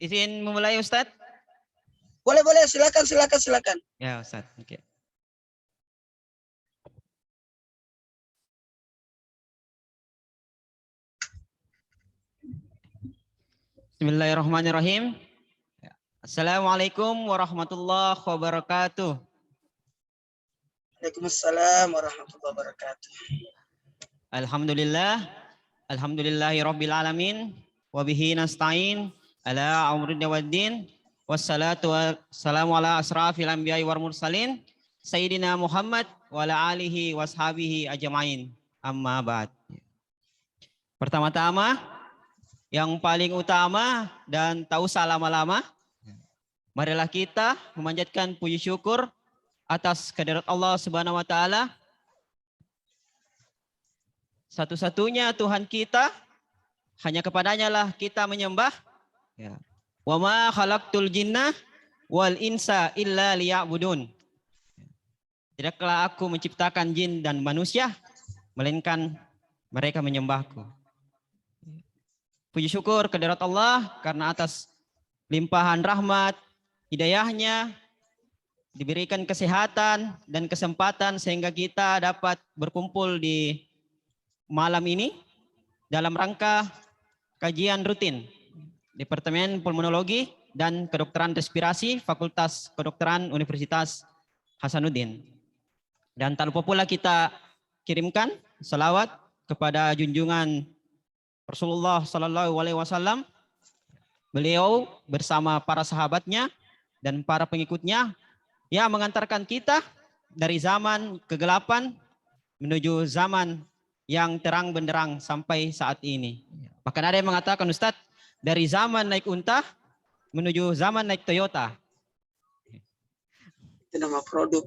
Izin memulai Ustadz? Boleh, silakan. Ya Ustadz, oke. Bismillahirrahmanirrahim. Assalamualaikum warahmatullahi wabarakatuh. Waalaikumsalam warahmatullahi wabarakatuh. Alhamdulillahi rabbil alamin. Wabihi nasta'in ala amridin waddin. Wassalatu wassalamu ala asrafil anbiya'i wal mursalin. Sayyidina Muhammad wa ala alihi washabihi ajmain. Amma ba'd. Pertama-tama, yang paling utama dan tak usah lama-lama, marilah kita memanjatkan puji syukur atas kehadirat Allah Subhanahu wa taala. Satu-satunya Tuhan kita, hanya kepadanya lah kita menyembah. Ya. Wa ma khalaqtul jinna wal insa illa liya'budun. Tidaklah aku menciptakan jin dan manusia, melainkan mereka menyembahku. Puji syukur kehadirat Allah karena atas limpahan rahmat, hidayahnya, diberikan kesehatan dan kesempatan sehingga kita dapat berkumpul di malam ini dalam rangka kajian rutin Departemen Pulmonologi dan Kedokteran Respirasi Fakultas Kedokteran Universitas Hasanuddin. Dan tak lupa pula kita kirimkan salawat kepada junjungan Rasulullah Sallallahu Alaihi Wasallam. Beliau bersama para sahabatnya dan para pengikutnya yang mengantarkan kita dari zaman kegelapan menuju zaman yang terang benderang sampai saat ini. Bahkan ada yang mengatakan, Ustadz, dari zaman naik unta menuju zaman naik Toyota. Itu nama produk.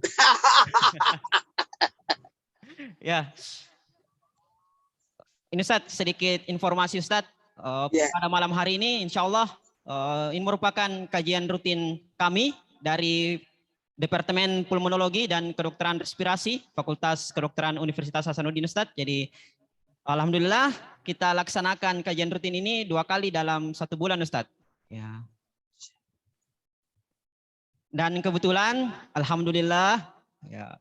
Ya. Ini Ustadz, sedikit informasi Ustadz. Pada malam hari ini insya Allah ini merupakan kajian rutin kami dari Departemen Pulmonologi dan Kedokteran Respirasi Fakultas Kedokteran Universitas Hasanuddin Ustadz. Jadi alhamdulillah kita laksanakan kajian rutin ini 2 kali dalam 1 bulan Ustadz. Ya. Dan kebetulan alhamdulillah ya,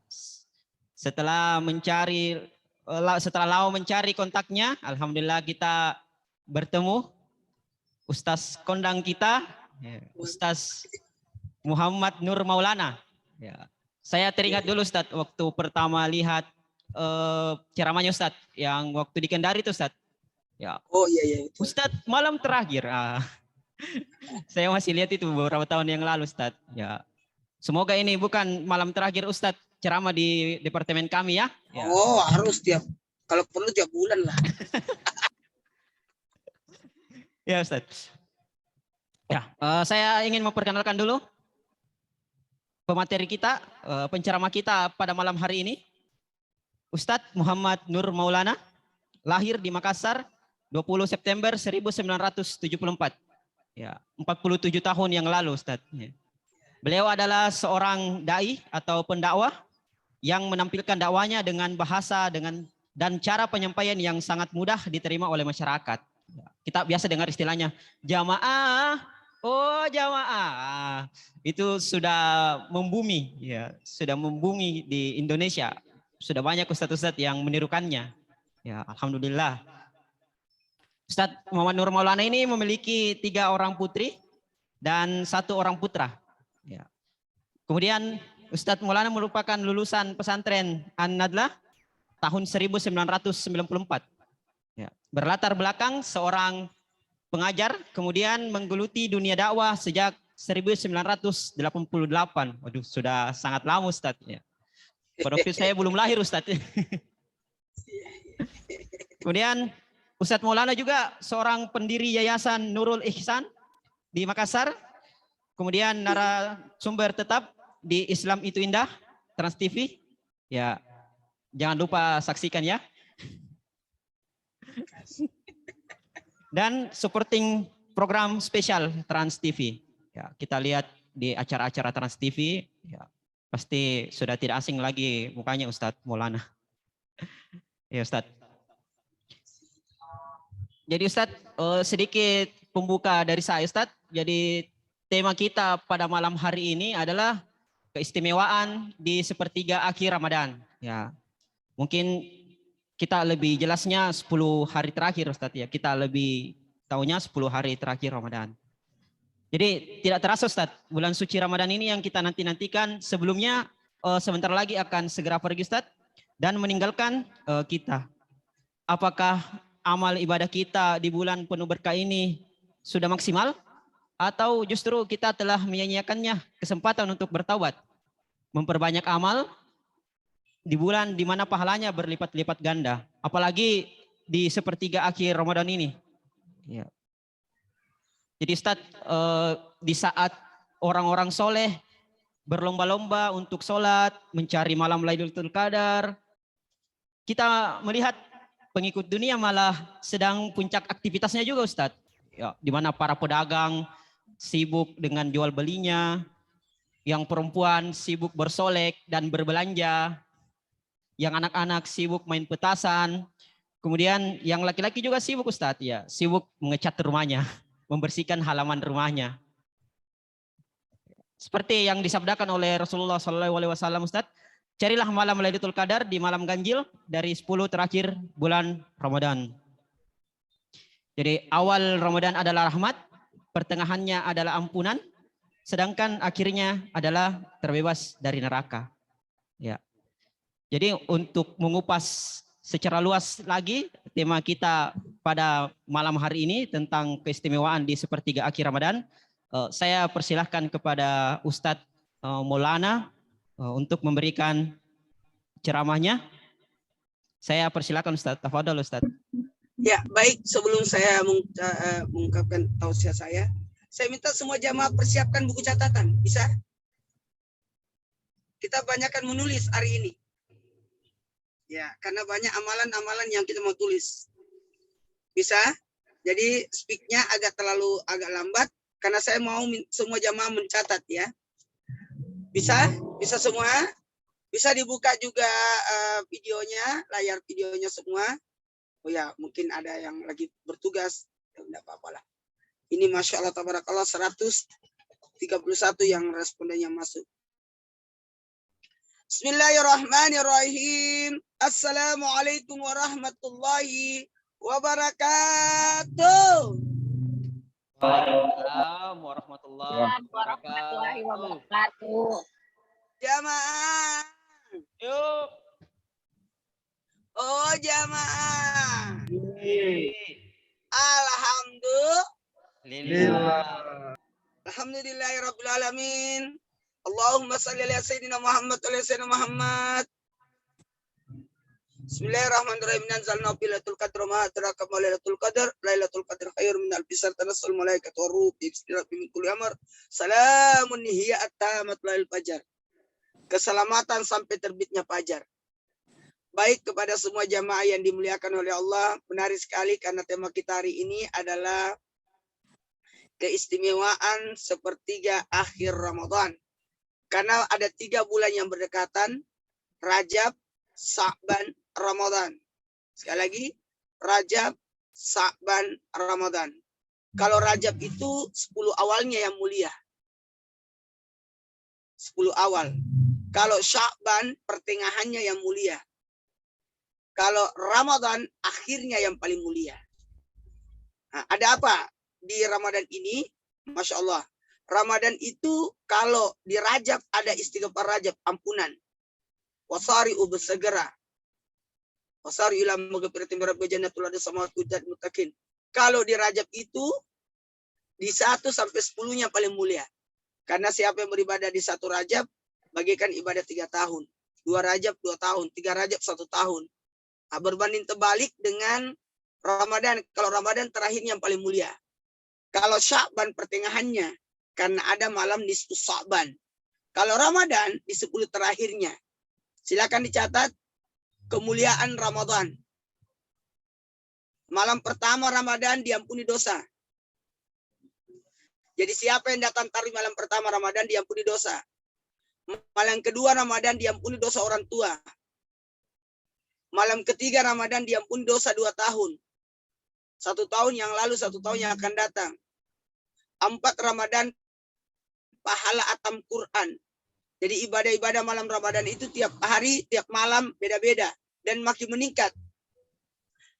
setelah lama mencari kontaknya, alhamdulillah kita bertemu Ustaz kondang kita, Ustaz Muhammad Nur Maulana. Ya. Saya teringat dulu Ustaz waktu pertama lihat ceramahnya Ustaz yang waktu di Kendari itu Ustaz. Ya. Oh iya. Ustaz malam terakhir. Saya masih lihat itu beberapa tahun yang lalu Ustaz. Ya. Semoga ini bukan malam terakhir Ustaz ceramah di departemen kami ya. Ya. Oh harus kalau perlu tiap bulan lah. Ya Ustaz. Ya, saya ingin memperkenalkan dulu pemateri kita, penceramah kita pada malam hari ini. Ustadz Muhammad Nur Maulana, lahir di Makassar 20 September 1974. Ya, 47 tahun yang lalu Ustadz. Ya. Beliau adalah seorang dai atau pendakwah yang menampilkan dakwanya dengan bahasa dan cara penyampaian yang sangat mudah diterima oleh masyarakat. Ya. Kita biasa dengar istilahnya jamaah, oh jamaah. Itu sudah membumi, ya, sudah membumi di Indonesia. Sudah banyak ustadz-ustadz yang menirukannya. Ya, alhamdulillah. Ustadz Muhammad Nur Maulana ini memiliki 3 orang putri dan 1 orang putra. Ya. Kemudian Ustadz Maulana merupakan lulusan pesantren An-Nadlah tahun 1994. Ya. Berlatar belakang seorang pengajar, kemudian menggeluti dunia dakwah sejak 1988. Waduh, sudah sangat lama Ustadz. Ya. Pada waktu saya belum lahir Ustadz. Kemudian Ustadz Maulana juga seorang pendiri Yayasan Nurul Ihsan di Makassar. Kemudian narasumber tetap di Islam Itu Indah, Trans TV. Ya, jangan lupa saksikan ya. Dan supporting program spesial Trans TV. Ya, kita lihat di acara-acara Trans TV. Ya, pasti sudah tidak asing lagi mukanya Ustadz Maulana. Ya Ustadz. Jadi Ustadz sedikit pembuka dari saya, Ustadz. Jadi tema kita pada malam hari ini adalah keistimewaan di sepertiga akhir Ramadan. Ya, mungkin kita lebih jelasnya 10 hari terakhir, Ustadz ya. Kita lebih tahunya 10 hari terakhir Ramadan. Jadi tidak terasa, Ustadz, bulan suci Ramadan ini yang kita nanti-nantikan sebelumnya sebentar lagi akan segera pergi, Ustadz, dan meninggalkan kita. Apakah amal ibadah kita di bulan penuh berkah ini sudah maksimal? Atau justru kita telah menyia-nyiakannya kesempatan untuk bertaubat? Memperbanyak amal di bulan di mana pahalanya berlipat-lipat ganda. Apalagi di sepertiga akhir Ramadan ini. Ya. Jadi Ustadz, di saat orang-orang soleh berlomba-lomba untuk sholat, mencari malam Lailatul Qadar, kita melihat pengikut dunia malah sedang puncak aktivitasnya juga, Ustadz. Ya, di mana para pedagang sibuk dengan jual belinya, yang perempuan sibuk bersolek dan berbelanja, yang anak-anak sibuk main petasan, kemudian yang laki-laki juga sibuk, Ustadz, ya, sibuk mengecat rumahnya, membersihkan halaman rumahnya. Seperti yang disabdakan oleh Rasulullah SAW, Ustadz, carilah malam Lailatul Qadar di malam ganjil dari 10 terakhir bulan Ramadan. Jadi awal Ramadan adalah rahmat, pertengahannya adalah ampunan, sedangkan akhirnya adalah terbebas dari neraka. Ya. Jadi untuk mengupas secara luas lagi tema kita pada malam hari ini tentang keistimewaan di sepertiga akhir Ramadan, saya persilahkan kepada Ustadz Maulana untuk memberikan ceramahnya. Saya persilahkan Ustadz. Tafadhol Ustadz. Ya, baik. Sebelum saya mengungkapkan tausiah saya minta semua jamaah persiapkan buku catatan. Bisa? Kita banyakkan menulis hari ini. Ya, karena banyak amalan-amalan yang kita mau tulis. Bisa? Jadi speak-nya agak lambat karena saya mau semua jamaah mencatat ya. Bisa? Bisa semua? Bisa dibuka juga videonya, layar videonya semua. Oh ya, mungkin ada yang lagi bertugas. Ya, enggak apa-apa lah. Ini Masya Allah Tabarakallah 131 yang respondennya masuk. Bismillahirrahmanirrahim. Assalamualaikum warahmatullahi wabarakatuh. Waalaikumsalam warahmatullahi wabarakatuh. Jamaah. Yuk. Oh jamaah. Alhamdulillahirabbil alamin. Allahumma shalli ala sayyidina Muhammad wa ala sayyidina Muhammad. Bismillahirrahmanirrahim. Nanzalna fi lailatul qadr ma adraka ma lailatul qadr. Lailatul qadr khairun min alfi syahr tanassul malaikatu war ruh bi min kulli amr. Salamun hiya at-tamat lail fajar. Keselamatan sampai terbitnya fajar. Baik kepada semua jamaah yang dimuliakan oleh Allah, menarik sekali karena tema kita hari ini adalah keistimewaan sepertiga akhir Ramadan. Karena ada 3 bulan yang berdekatan, Rajab, Sa'ban, Ramadan. Sekali lagi, Rajab, Sa'ban, Ramadan. Kalau Rajab itu 10 awalnya yang mulia. 10 awal. Kalau Sa'ban, pertengahannya yang mulia. Kalau Ramadan, akhirnya yang paling mulia. Nah, ada apa di Ramadan ini? Masya Allah. Ramadan itu kalau di Rajab ada istighfar Rajab, ampunan. Wasari'u bersegera. Wasari'u ila maghfiratin min rabbil jannatul ladzi samawati wal muttaqin. Kalau di Rajab itu di 1 sampai 10-nya paling mulia. Karena siapa yang beribadah di 1 Rajab bagikan ibadah 3 tahun. 2 Rajab 2 tahun, 3 Rajab 1 tahun. Nah, berbanding terbalik dengan Ramadan. Kalau Ramadan terakhirnya yang paling mulia. Kalau Sya'ban pertengahannya, karena ada malam nisfu Sya'ban. Kalau Ramadan di 10 terakhirnya. Silakan dicatat kemuliaan Ramadan. Malam pertama Ramadan diampuni dosa. Jadi siapa yang datang tarawih malam pertama Ramadan diampuni dosa. Malam kedua Ramadan diampuni dosa orang tua. Malam ketiga Ramadan diampuni dosa 2 tahun. 1 tahun yang lalu, 1 tahun yang akan datang. 4 Ramadan pahala atam Quran. Jadi ibadah-ibadah malam Ramadan itu tiap hari, tiap malam beda-beda dan makin meningkat.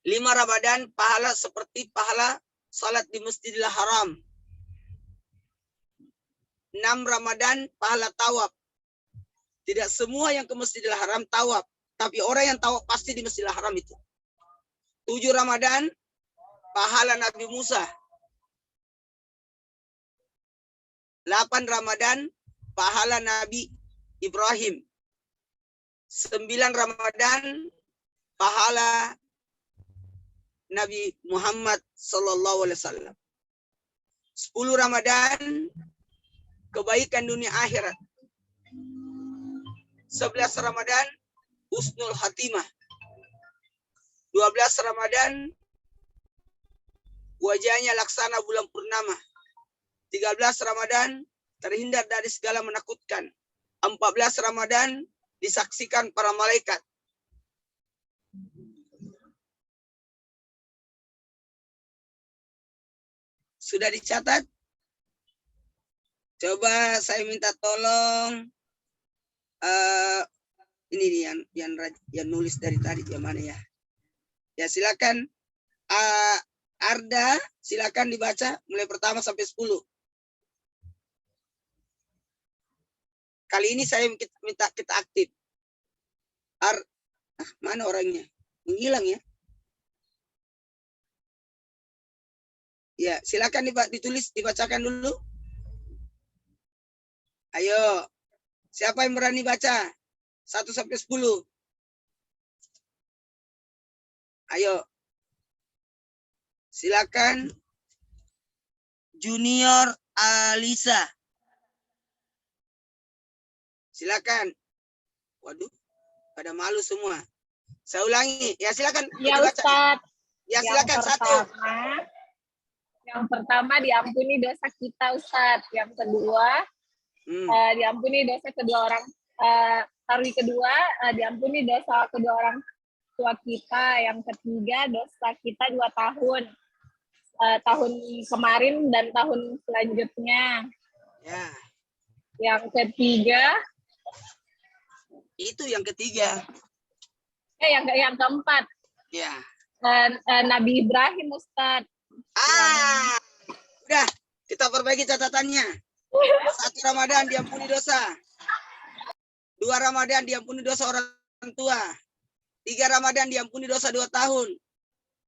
5 Ramadan pahala seperti pahala salat di Masjidil Haram. 6 Ramadan pahala tawaf. Tidak semua yang ke Masjidil Haram tawaf, tapi orang yang tawaf pasti di Masjidil Haram itu. 7 Ramadan pahala Nabi Musa. 8 Ramadan pahala Nabi Ibrahim. 9 Ramadan pahala Nabi Muhammad sallallahu alaihi wasallam. 10 Ramadan kebaikan dunia akhirat. 11 Ramadan husnul khatimah. 12 Ramadan wajahnya laksana bulan purnama. 13 Ramadan terhindar dari segala menakutkan. 14 Ramadan disaksikan para malaikat. Sudah dicatat? Coba saya minta tolong. Ini nih yang nulis dari tadi, yang mana ya? Ya silakan. Arda, silakan dibaca mulai pertama sampai 10. Kali ini saya minta kita aktif. Mana orangnya? Menghilang ya? Ya, silakan ditulis, dibacakan dulu. Ayo. Siapa yang berani baca? 1 sampai 10. Ayo. Silakan. Junior Alisa. Silakan. Waduh, pada malu semua. Saya ulangi. Ya silakan. Ya Ustaz. Ya silakan. Yang pertama diampuni dosa kita Ustaz. Yang kedua diampuni dosa kedua orang. Hari kedua diampuni dosa kedua orang tua kita. Yang ketiga dosa kita 2 tahun. Tahun kemarin dan tahun selanjutnya. Ya. Yang ketiga. Itu yang ketiga. Yang keempat. Ya. Nabi Ibrahim Ustaz. Udah, kita perbaiki catatannya. 1 Ramadan diampuni dosa. 2 Ramadan diampuni dosa orang tua. 3 Ramadan diampuni dosa 2 tahun.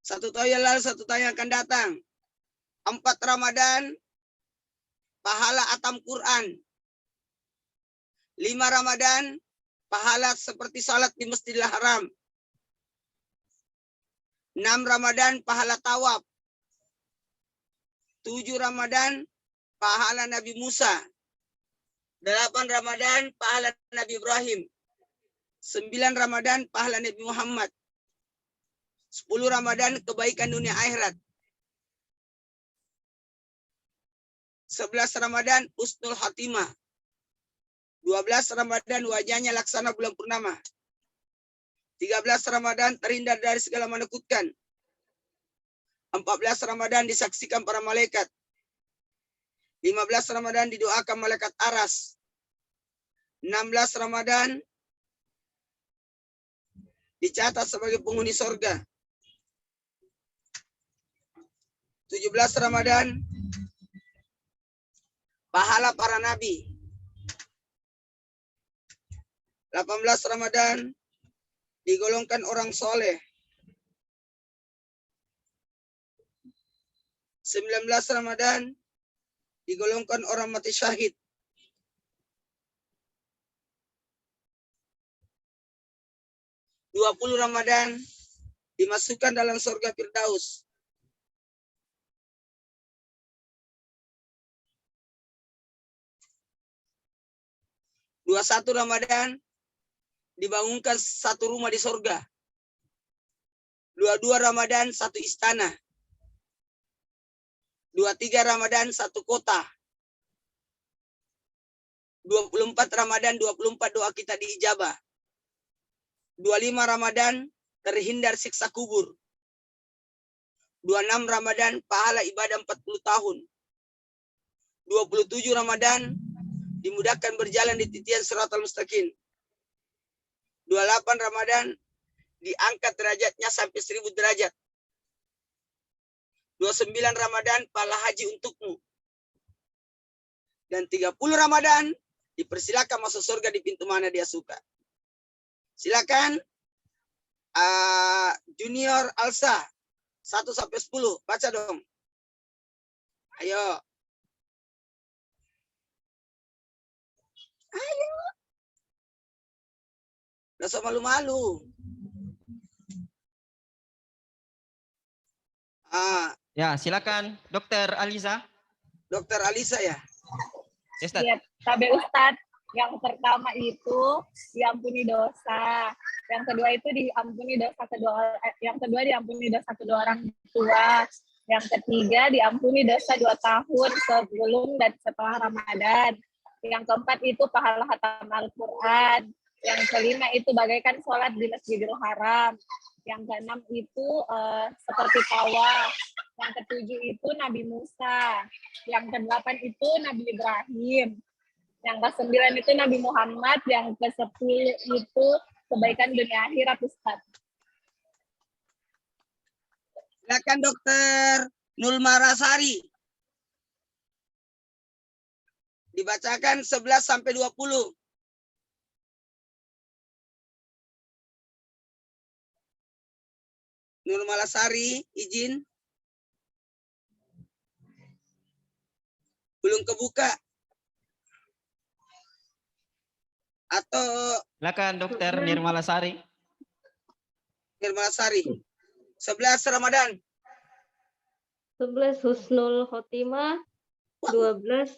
1 tahun yang lalu, 1 tahun yang akan datang. 4 Ramadan pahala atam Quran. 5 Ramadan pahala seperti salat di Masjidil Haram. 6 Ramadan pahala tawaf. 7 Ramadan pahala Nabi Musa. 8 Ramadan pahala Nabi Ibrahim. 9 Ramadan pahala Nabi Muhammad. 10 Ramadan kebaikan dunia akhirat. 11 Ramadan husnul khatimah. 12 Ramadan wajahnya laksana bulan purnama. 13 Ramadan terhindar dari segala menakutkan. 14 Ramadan disaksikan para malaikat. 15 Ramadan didoakan malaikat aras. 16 Ramadan dicatat sebagai penghuni sorga. 17 Ramadan pahala para nabi. 18 Ramadan digolongkan orang soleh. 19 Ramadan digolongkan orang mati syahid. 20 Ramadan dimasukkan dalam surga Firdaus. 21 Ramadan dibangunkan 1 rumah di surga. 22 Ramadan 1 istana. 23 Ramadan 1 kota. 24 Ramadan 24 doa kita diijabah. 25 Ramadan terhindar siksa kubur. 26 Ramadan pahala ibadah 40 tahun. 27 Ramadan dimudahkan berjalan di titian Shiratal Mustaqim. 28 Ramadan diangkat derajatnya sampai 1000 derajat. 29 Ramadan pahala haji untukmu. Dan 30 Ramadan dipersilakan masuk surga di pintu mana dia suka. Silakan Junior Alsa 1 sampai 10 baca dong. Ayo. Ayo. Nggak usah malu-malu. Ya, silakan Dokter Aliza. Dokter Alisa ya. Ustaz. Ya, Tabe Ustadz. Yang pertama itu diampuni dosa. Yang kedua itu diampuni dosa kedua orang tua. Yang ketiga diampuni dosa 2 tahun sebelum dan setelah Ramadan. Yang keempat itu pahala khatam Al-Quran. Yang kelima itu bagaikan sholat di Masjidil Haram. Yang keenam itu seperti tawaf. Yang ketujuh itu Nabi Musa. Yang kedelapan itu Nabi Ibrahim. Yang ke-9 itu Nabi Muhammad. Yang ke-10 itu kebaikan dunia akhirat, Ustaz. Silakan Dokter Nulmarasari. Dibacakan 11 sampai 20. Nulmarasari, izin. Belum kebuka. Atau Silakan Dokter Nirmalasari. Nirmalasari. 11 Ramadan. 11 Husnul Khotimah. 12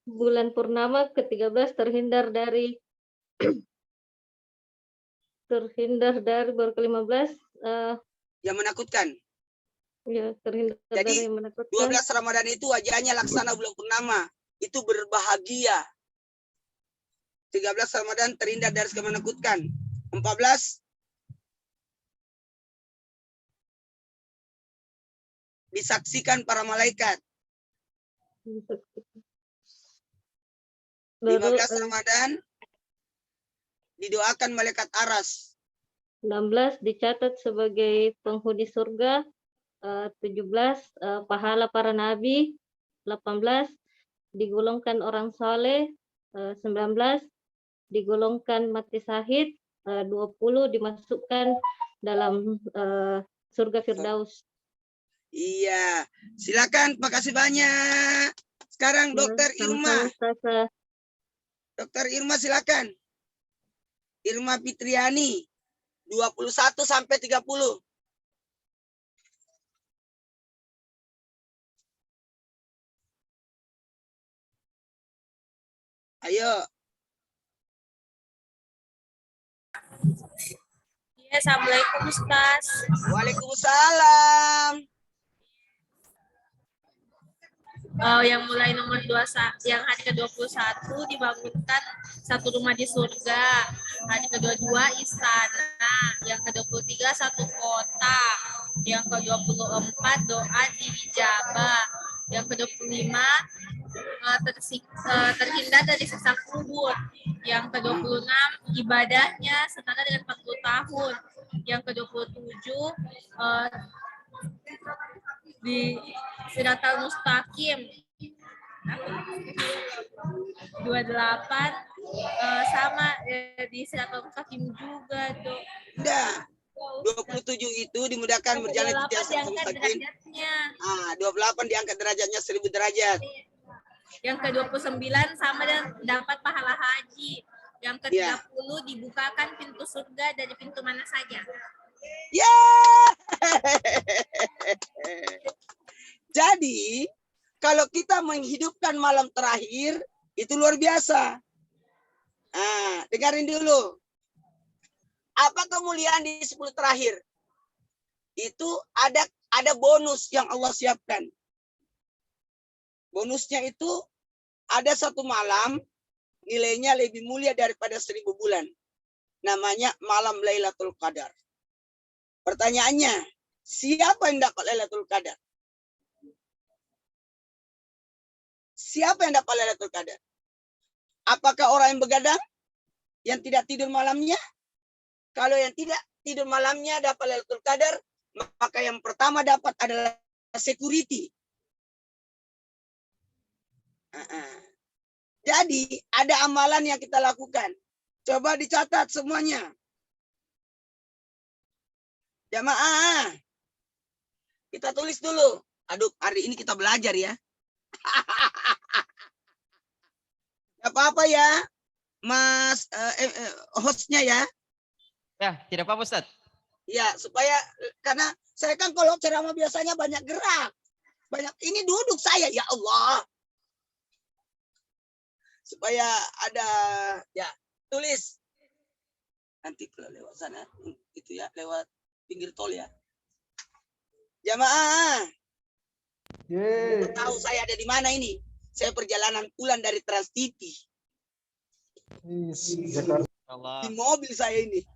bulan purnama. Ke-13 terhindar dari baru ke-15 yang menakutkan. ya, terhindar Jadi, dari yang menakutkan. 12 Ramadan itu wajahnya laksana bulan purnama. Itu berbahagia. 13 Ramadan terhindar dari segala menakutkan. 14 disaksikan para malaikat. 15 Ramadan didoakan malaikat aras. 16 dicatat sebagai penghuni surga. 17 pahala para nabi. 18 digolongkan orang soleh. 19 digolongkan mati syahid. 20 dimasukkan dalam surga Firdaus. Iya, silakan, makasih banyak. Sekarang Dokter Irma. Dokter Irma silakan. Irma Fitriani 21 sampai 30. Ayo. Ya, Assalamualaikum Ustaz. Waalaikumsalam. Yang mulai nomor 21, yang hari ke-21 dibangunkan satu rumah di surga. Hari ke-22 istana. Yang ke-23 satu kota. Yang ke-24 doa dijabah. Yang ke-25 terhindar dari siksa kubur. Yang ke-26 ibadahnya setara dengan 40 tahun. Yang ke-27 di Shiratal Mustaqim. 28 sama di Shiratal Mustaqim juga, Dok. Udah. 27 itu dimudahkan berjalan di Shiratal Mustaqim. 28 diangkat derajatnya 1000 derajat. Yang ke-29 sama dan dapat pahala haji. Yang ke-30 dibukakan pintu surga dari pintu mana saja. Ya. Jadi, kalau kita menghidupkan malam terakhir, itu luar biasa. Dengarin dulu. Apa kemuliaan di 10 terakhir? Itu ada bonus yang Allah siapkan. Bonusnya itu ada satu malam, nilainya lebih mulia daripada 1000 bulan. Namanya malam Lailatul Qadar. Pertanyaannya, siapa yang dapat Lailatul Qadar? Siapa yang dapat Lailatul Qadar? Apakah orang yang begadang? Yang tidak tidur malamnya? Kalau yang tidak tidur malamnya dapat Lailatul Qadar, maka yang pertama dapat adalah security. Jadi ada amalan yang kita lakukan. Coba dicatat semuanya. Jamaah, kita tulis dulu. Aduh, hari ini kita belajar ya. Gak apa-apa ya, Mas hostnya ya. Ya, tidak apa-apa Ustaz. Ya, supaya karena saya kan kalau ceramah biasanya banyak gerak. Banyak ini duduk saya, ya Allah. Supaya ada ya, tulis. Nanti kalau lewat sana itu ya, lewat pinggir tol ya. Jamaah. Tahu saya ada di mana ini? Saya perjalanan pulang dari Trans TV. Di mobil saya ini.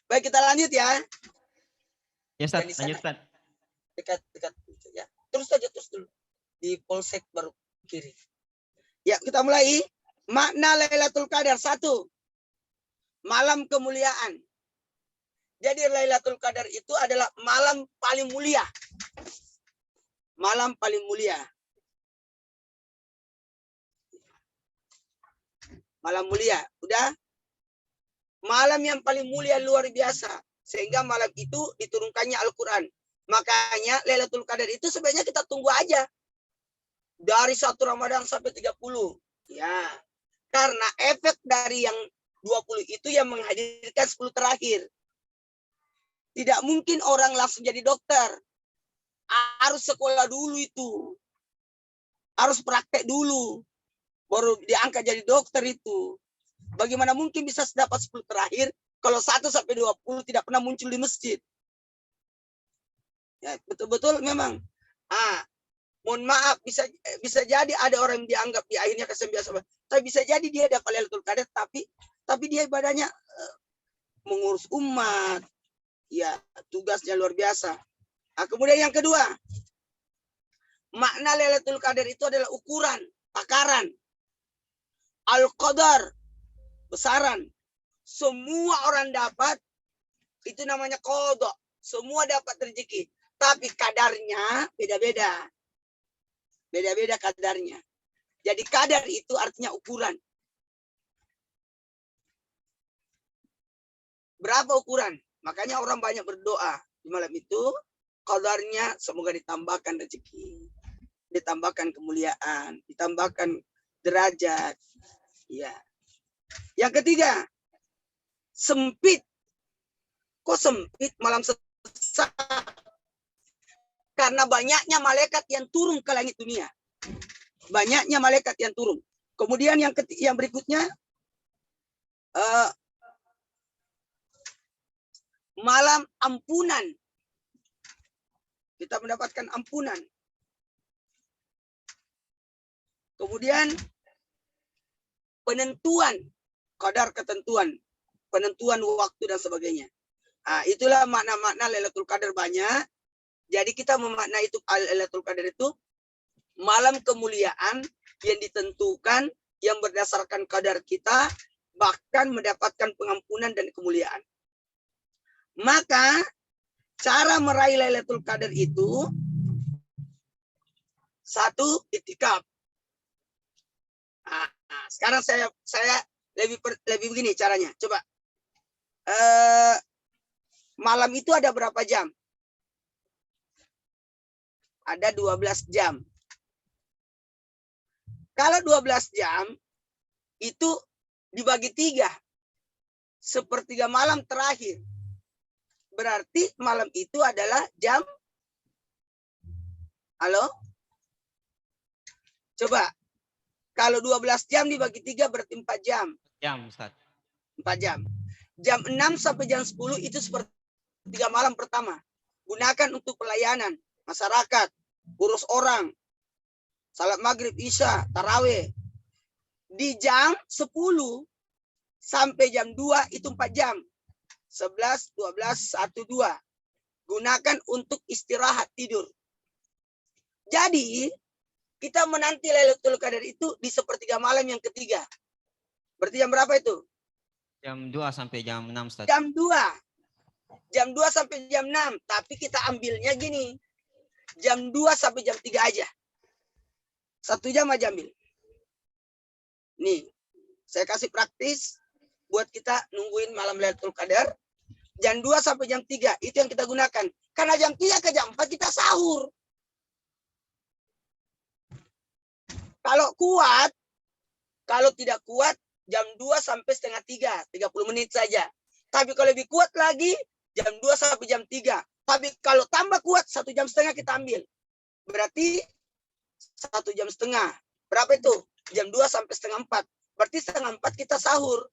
Baik, kita lanjut ya. Ya Ustaz, lanjut Ustaz. Dekat ya. Terus saja terus dulu. Di polsek baru kiri. Ya, kita mulai. Makna Lailatul Qadar 1. Malam kemuliaan. Jadi Lailatul Qadar itu adalah malam paling mulia. Malam paling mulia. Malam mulia. Udah? Malam yang paling mulia luar biasa. Sehingga malam itu diturunkannya Al-Quran. Makanya Lailatul Qadar itu sebenarnya kita tunggu aja. Dari 1 Ramadan sampai 30. Ya. Karena efek dari yang 20 itu yang menghadirkan 10 terakhir. Tidak mungkin orang langsung jadi dokter. Harus sekolah dulu itu. Harus praktek dulu. Baru diangkat jadi dokter itu. Bagaimana mungkin bisa dapat 10 terakhir kalau 1 sampai 20 tidak pernah muncul di masjid? Ya, betul-betul memang. Mohon maaf, bisa jadi ada orang yang dianggap di akhirnya kesembilan. Tapi bisa jadi dia dapat Lailatul Qadar, tapi dia ibadahnya mengurus umat. Ya, tugasnya luar biasa. Kemudian yang kedua, makna Lailatul Qadar itu adalah ukuran, takaran. Al-Qadar, besaran. Semua orang dapat, itu namanya qadha. Semua dapat rezeki. Tapi kadarnya beda-beda. Beda-beda kadarnya. Jadi kadar itu artinya ukuran. Berapa ukuran? Makanya orang banyak berdoa di malam itu. Qadarnya semoga ditambahkan rezeki. Ditambahkan kemuliaan. Ditambahkan derajat. Ya. Yang ketiga. Sempit. Kok sempit malam sesak? Karena banyaknya malaikat yang turun ke langit dunia. Banyaknya malaikat yang turun. Kemudian yang berikutnya. Malam ampunan. Kita mendapatkan ampunan. Kemudian penentuan. Qadar ketentuan. Penentuan waktu dan sebagainya. Itulah makna-makna Lailatul Qadar banyak. Jadi kita memaknai itu Lailatul Qadar itu malam kemuliaan yang ditentukan yang berdasarkan kadar kita bahkan mendapatkan pengampunan dan kemuliaan. Maka cara meraih Lailatul Qadar itu 1, itikaf. Sekarang saya lebih begini caranya. Coba. Malam itu ada berapa jam? Ada 12 jam. Kalau 12 jam, itu dibagi 3. Sepertiga malam terakhir. Berarti malam itu adalah jam. Halo? Coba. Kalau 12 jam dibagi 3 berarti 4 jam. Jam, Ustaz. 4 jam. Jam 6 sampai jam 10 itu sepertiga malam pertama. Gunakan untuk pelayanan masyarakat, urus orang, salat maghrib, isya, tarawih. Di jam 10 sampai jam 2 itu 4 jam. 11, 12, 1, 2. Gunakan untuk istirahat tidur. Jadi Kita menanti Lailatul Qadar itu di sepertiga malam yang ketiga. Berarti jam berapa itu? Jam 2 sampai jam 6, Ustaz. Jam 2. Jam 2 sampai jam 6. Tapi kita ambilnya gini. Jam 2 sampai jam 3 aja. 1 jam aja ambil. Nih, saya kasih praktis buat kita nungguin malam Lailatul Qadar. Jam 2 sampai jam 3, itu yang kita gunakan. Karena jam 3 ke jam 4 kita sahur. Kalau kuat, kalau tidak kuat, jam 2 sampai setengah 3, 30 menit saja. Tapi kalau lebih kuat lagi, jam 2 sampai jam 3. Tapi kalau tambah kuat, 1 jam setengah kita ambil. Berarti 1 jam setengah. Berapa itu? Jam 2 sampai setengah 4. Berarti setengah 4 kita sahur.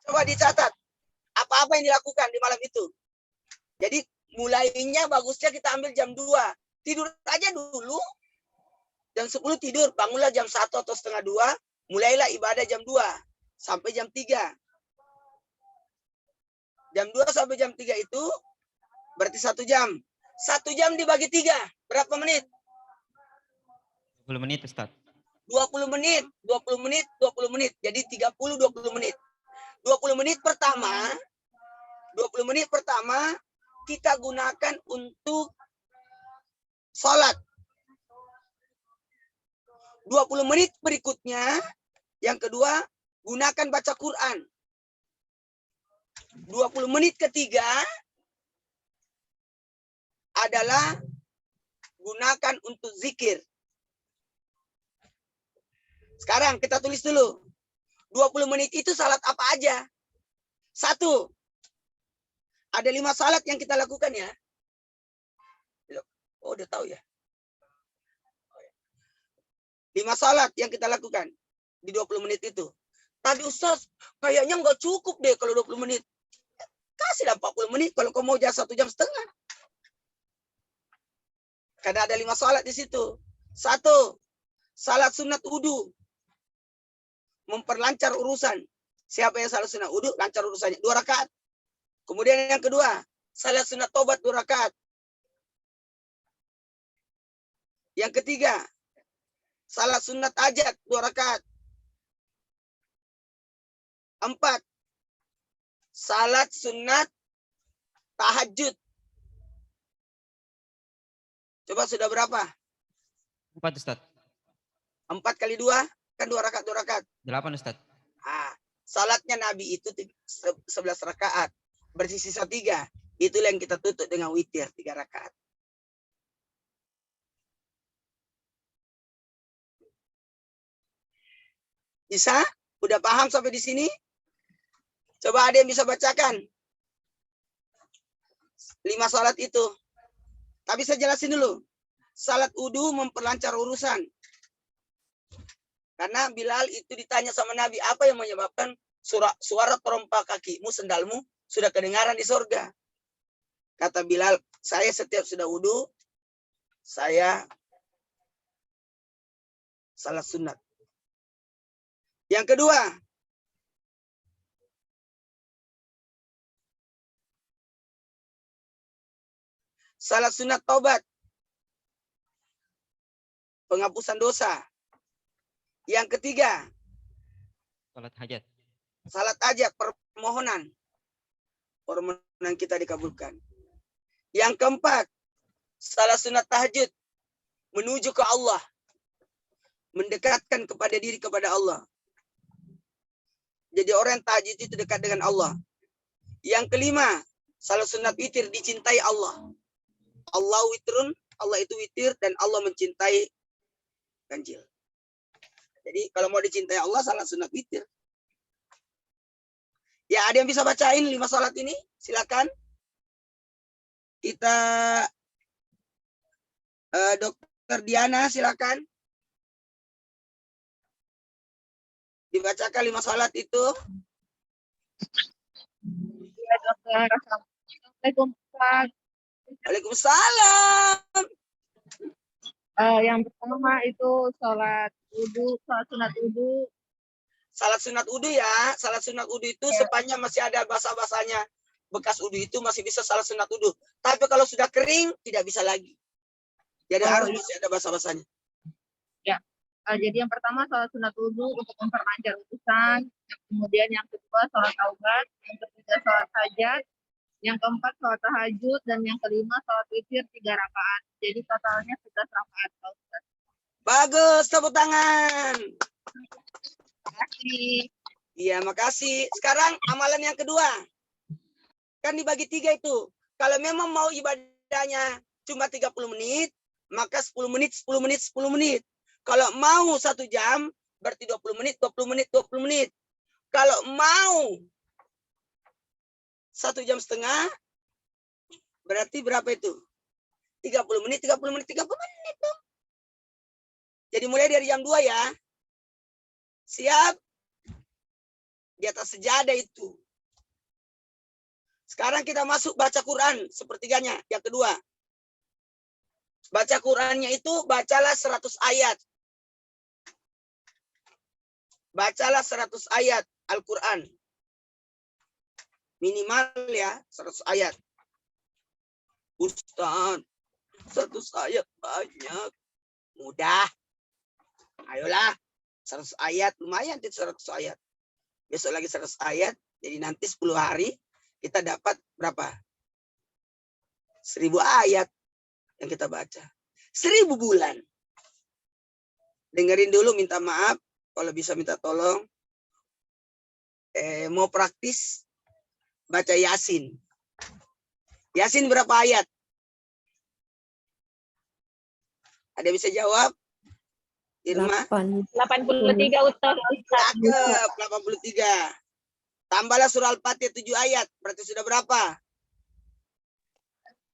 Coba dicatat. Apa-apa yang dilakukan di malam itu. Jadi mulainya bagusnya kita ambil jam 2. Tidur aja dulu. Jam 10 tidur. Bangunlah jam 1 atau setengah 2. Mulailah ibadah jam 2. Sampai jam 3. Jam 2 sampai jam 3 itu berarti 1 jam. 1 jam dibagi 3. Berapa menit? 20 menit, Ustaz. 20 menit. 20 menit. 20 menit. Jadi 30-20 menit. 20 menit pertama. 20 menit pertama kita gunakan untuk sholat. 20 menit berikutnya, yang kedua, gunakan baca Quran. 20 menit ketiga adalah gunakan untuk zikir. Sekarang kita tulis dulu. 20 menit itu salat apa aja? 1. Ada 5 salat yang kita lakukan ya. Oh, udah tahu ya. 5 salat yang kita lakukan di 20 menit itu. Tadi Ustaz, kayaknya nggak cukup deh kalau 20 menit. Kasihlah 40 menit kalau kau mau jadi 1 jam setengah. Karena ada 5 salat di situ. 1. Salat sunat wudu. Memperlancar urusan. Siapa yang salat sunat wudu, lancar urusannya. 2 rakaat. Kemudian yang kedua, salat sunat tobat 2 rakaat. Yang ketiga, salat sunat hajat 2 rakaat. 4. Salat sunat tahajud. Coba sudah berapa? 4, Ustaz. 4 kali 2 kan 2 rakaat 2 rakaat. 8, Ustaz. Salatnya Nabi itu 11 rakaat. Berarti sisa 3. Itulah yang kita tutup dengan witir 3 rakaat. Bisa? Udah paham sampai di sini? Coba ada yang bisa bacakan 5 salat itu. Tapi saya jelasin dulu. Salat wudu memperlancar urusan. Karena Bilal itu ditanya sama Nabi, apa yang menyebabkan suara terompa kakimu, sendalmu sudah kedengaran di surga? Kata Bilal, saya setiap sudah wudu, saya salat sunat. Yang kedua, salat sunat taubat, penghapusan dosa. Yang ketiga, Salat hajat. salat hajat, permohonan. Permohonan kita dikabulkan. Yang keempat, salat sunat tahajud, menuju ke Allah. Mendekatkan kepada diri kepada Allah. Jadi orang yang tahajud itu dekat dengan Allah. Yang kelima, salat sunat witir, dicintai Allah. Allah witrun, Allah itu witir, dan Allah mencintai ganjil. Jadi kalau mau dicintai Allah, salat sunat witir. Ya, ada yang bisa bacain 5 salat ini? Silakan. Kita Dr. Diana, silakan. Dibacakan 5 salat itu. Ya, Dokter. Assalamualaikum, Ustaz. Waalaikumsalam. Yang pertama itu sholat wudu, sholat sunat wudu. Salat sunat wudu ya. Salat sunat wudu itu sepanjang masih ada basah-basahnya. Bekas wudu itu masih bisa salat sunat wudu. Tapi kalau sudah kering, tidak bisa lagi. Jadi Oh, harus iya. masih ada bahasa-bahasanya. Jadi yang pertama sholat sunat wudu untuk memperlancar utusan, kemudian yang kedua sholat taubat, yang ketiga sholat hajat, yang keempat sholat tahajud, dan yang kelima sholat witir 3 rakaat. Jadi totalnya 11 rakaat. Bagus, tepuk tangan. Terima kasih. Iya, makasih. Sekarang amalan yang kedua. Kan dibagi 3 itu. Kalau memang mau ibadahnya cuma 30 menit, maka 10 menit, 10 menit, 10 menit. Kalau mau 1 jam, berarti 20 menit, 20 menit, 20 menit. Kalau mau 1 jam setengah, berarti berapa itu? 30 menit, 30 menit, 30 menit dong. Jadi mulai dari jam 2 ya. Siap? Di atas sejadah itu. Sekarang kita masuk baca Quran sepertiganya. Yang kedua. Baca Qurannya itu bacalah 100 ayat. Bacalah 100 ayat Al-Quran. Minimal ya 100 ayat. Ustaz, 100 ayat banyak. Mudah. Ayolah. 100 ayat lumayan, 100 ayat. Besok lagi 100 ayat. Jadi nanti 10 hari kita dapat berapa? 1000 ayat yang kita baca. 1000 bulan. Dengerin dulu, minta maaf. Kalau bisa minta tolong. Mau praktis baca Yasin. Yasin berapa ayat? Ada bisa jawab? Irma? 83 Ustaz. Cakep, 83. Tambahlah surah Al-Fatihah 7 ayat. Berarti sudah berapa?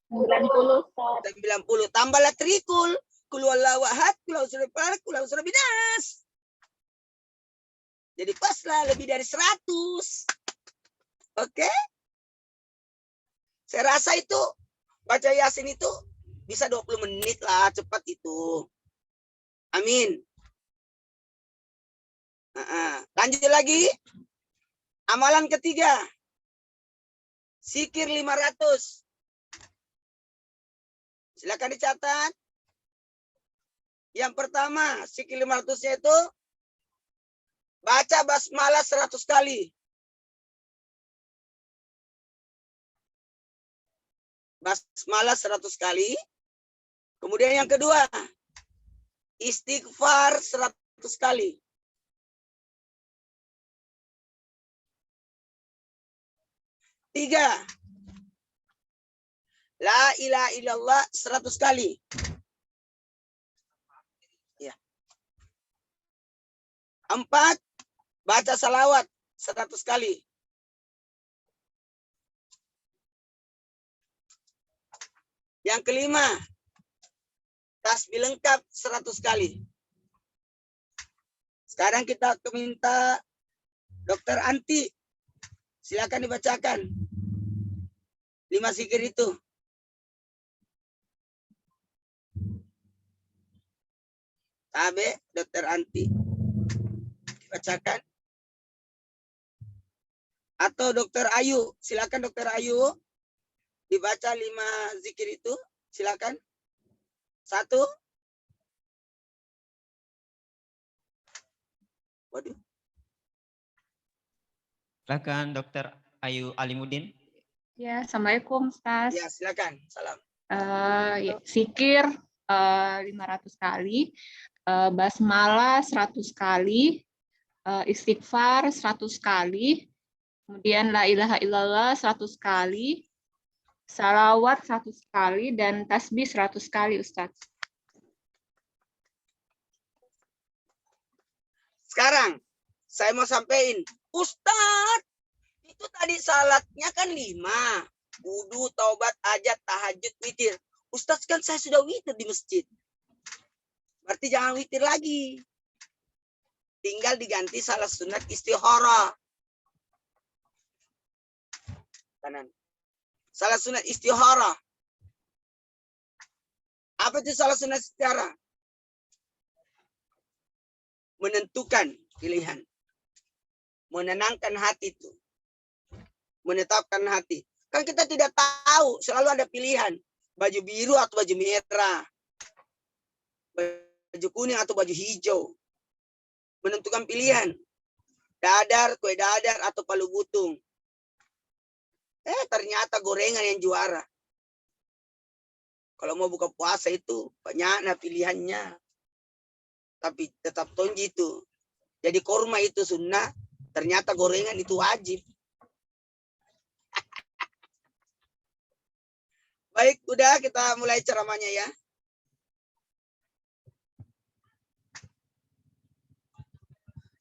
90 Ustaz. 90. Tambahlah trikul. Kul huwallahu ahad, kul a'udzu birabbil falaq, kul a'udzu birabbin nas. Jadi paslah lebih dari 100. Oke? Saya rasa itu baca Yasin itu bisa 20 menit lah, cepat itu. Amin. Lanjut lagi. Amalan ketiga. Zikir 500. Silakan dicatat. Yang pertama, zikir 500-nya itu baca basmalah 100 kali. Basmalah 100 kali. Kemudian yang kedua, istighfar 100 kali. Tiga, la ilaha illallah 100 kali. Ya. 4, baca salawat 100 kali. Yang kelima, tasbih lengkap 100 kali. Sekarang kita minta Dokter Anti. Silakan dibacakan 5 zikir itu. Tabe, Dokter Anti. Dibacakan. Atau Dokter Ayu. Silakan Dokter Ayu. Dibaca 5 zikir itu. Silakan. 1. Waduh. Silakan Dokter Ayu Alimuddin. Ya, Assalamualaikum Ustaz. Ya, silakan. Salam. Zikir 500 kali, basmalah 100 kali, istighfar 100 kali, kemudian la ilaha illallah 100 kali, salawat 100 kali, dan tasbih 100 kali, Ustaz. Sekarang, saya mau sampaikan. Ustadz, itu tadi salatnya kan 5. Wudu, taubat, hajat, tahajud, witir. Ustadz, kan saya sudah witir di masjid. Berarti jangan witir lagi. Tinggal diganti salat sunat istihara. Kanan. Salat sunat istihara. Apa itu salat sunat istihara? Menentukan pilihan. Menenangkan hati itu. Menetapkan hati. Kan kita tidak tahu, selalu ada pilihan. Baju biru atau baju merah. baju kuning atau baju hijau. Menentukan pilihan. Dadar, kue dadar, atau palu butung. Ternyata gorengan yang juara. Kalau mau buka puasa itu banyak pilihannya. Tapi tetap tonji itu. Jadi korma itu sunnah, ternyata gorengan itu wajib. Baik, udah kita mulai ceramahnya ya.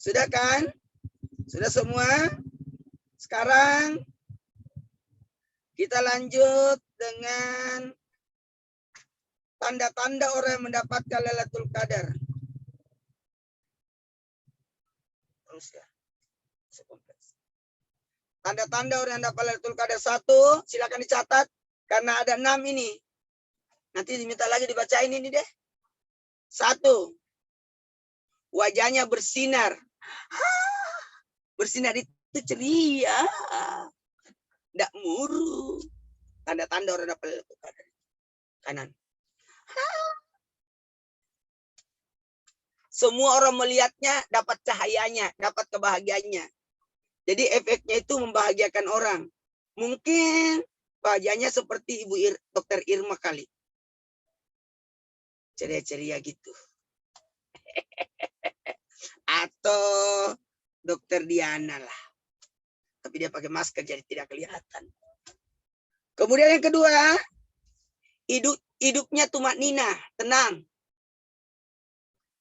Sudah kan? Sudah semua? Sekarang kita lanjut dengan tanda-tanda orang yang mendapatkan Lailatul Qadar. Terus ya. Tanda-tanda orang yang dapat Lailatul Qadar. 1, silakan dicatat karena ada 6 ini. Nanti diminta lagi dibacain ini deh. 1, wajahnya bersinar. Bersinar itu ceria. Tidak murung. Tanda-tanda orang dapat Lailatul Qadar. Kanan. Semua orang melihatnya, dapat cahayanya, dapat kebahagiaannya. Jadi efeknya itu membahagiakan orang. Mungkin wajahnya seperti Ibu Dokter Irma kali. Ceria-ceria gitu. Atau Dokter Diana lah. Tapi dia pakai masker jadi tidak kelihatan. Kemudian yang kedua, hidupnya tumaknina, tenang.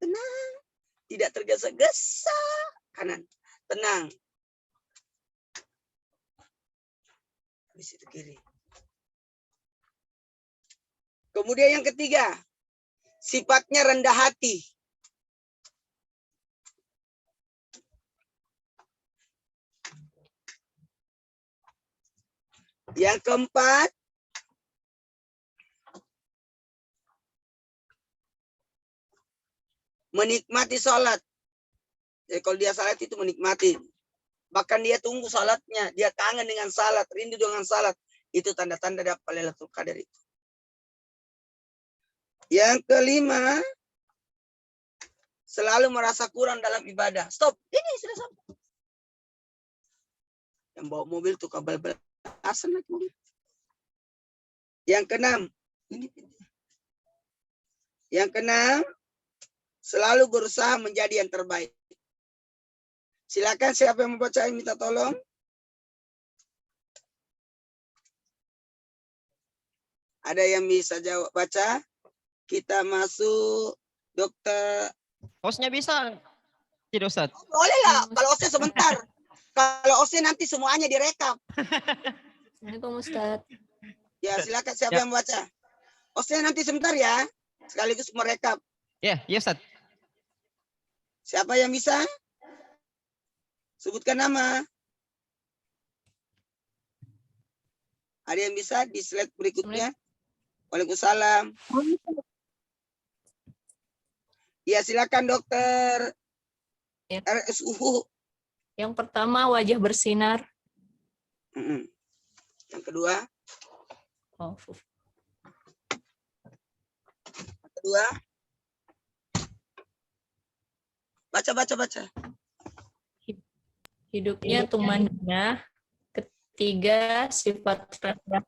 Tenang. Tidak tergesa-gesa. Kanan. Tenang. Habis itu kiri. Kemudian yang ketiga, sifatnya rendah hati. Yang keempat, menikmati sholat. Jadi kalau dia sholat itu menikmati. Bahkan dia tunggu sholatnya. Dia kangen dengan sholat. Rindu dengan sholat. Itu tanda-tanda dapat Lailatul Qadar itu. Yang kelima, selalu merasa kurang dalam ibadah. Stop. Ini sudah sampai. Yang bawa mobil tuh kabel belasan naik mobil. Yang keenam. Yang keenam, selalu berusaha menjadi yang terbaik. Silakan siapa yang membaca minta tolong. Ada yang bisa jawab baca? Kita masuk dokter. Hostnya bisa tidak Ustaz? Boleh lah, kalau OSE sebentar. Kalau OSE nanti semuanya direkam. Assalamualaikum Ustaz. Ya silakan siapa yang membaca. OSE nanti sebentar ya. Sekaligus merekap. Ya, ya Ustaz. Siapa yang bisa? Sebutkan nama. Ada yang bisa di slide berikutnya? Waalaikumsalam. Ya silakan dokter. Ya. RSUU. Yang pertama wajah bersinar. Yang kedua. Yang kedua. Baca. Hidupnya tumanina. Ketiga, sifat rendah.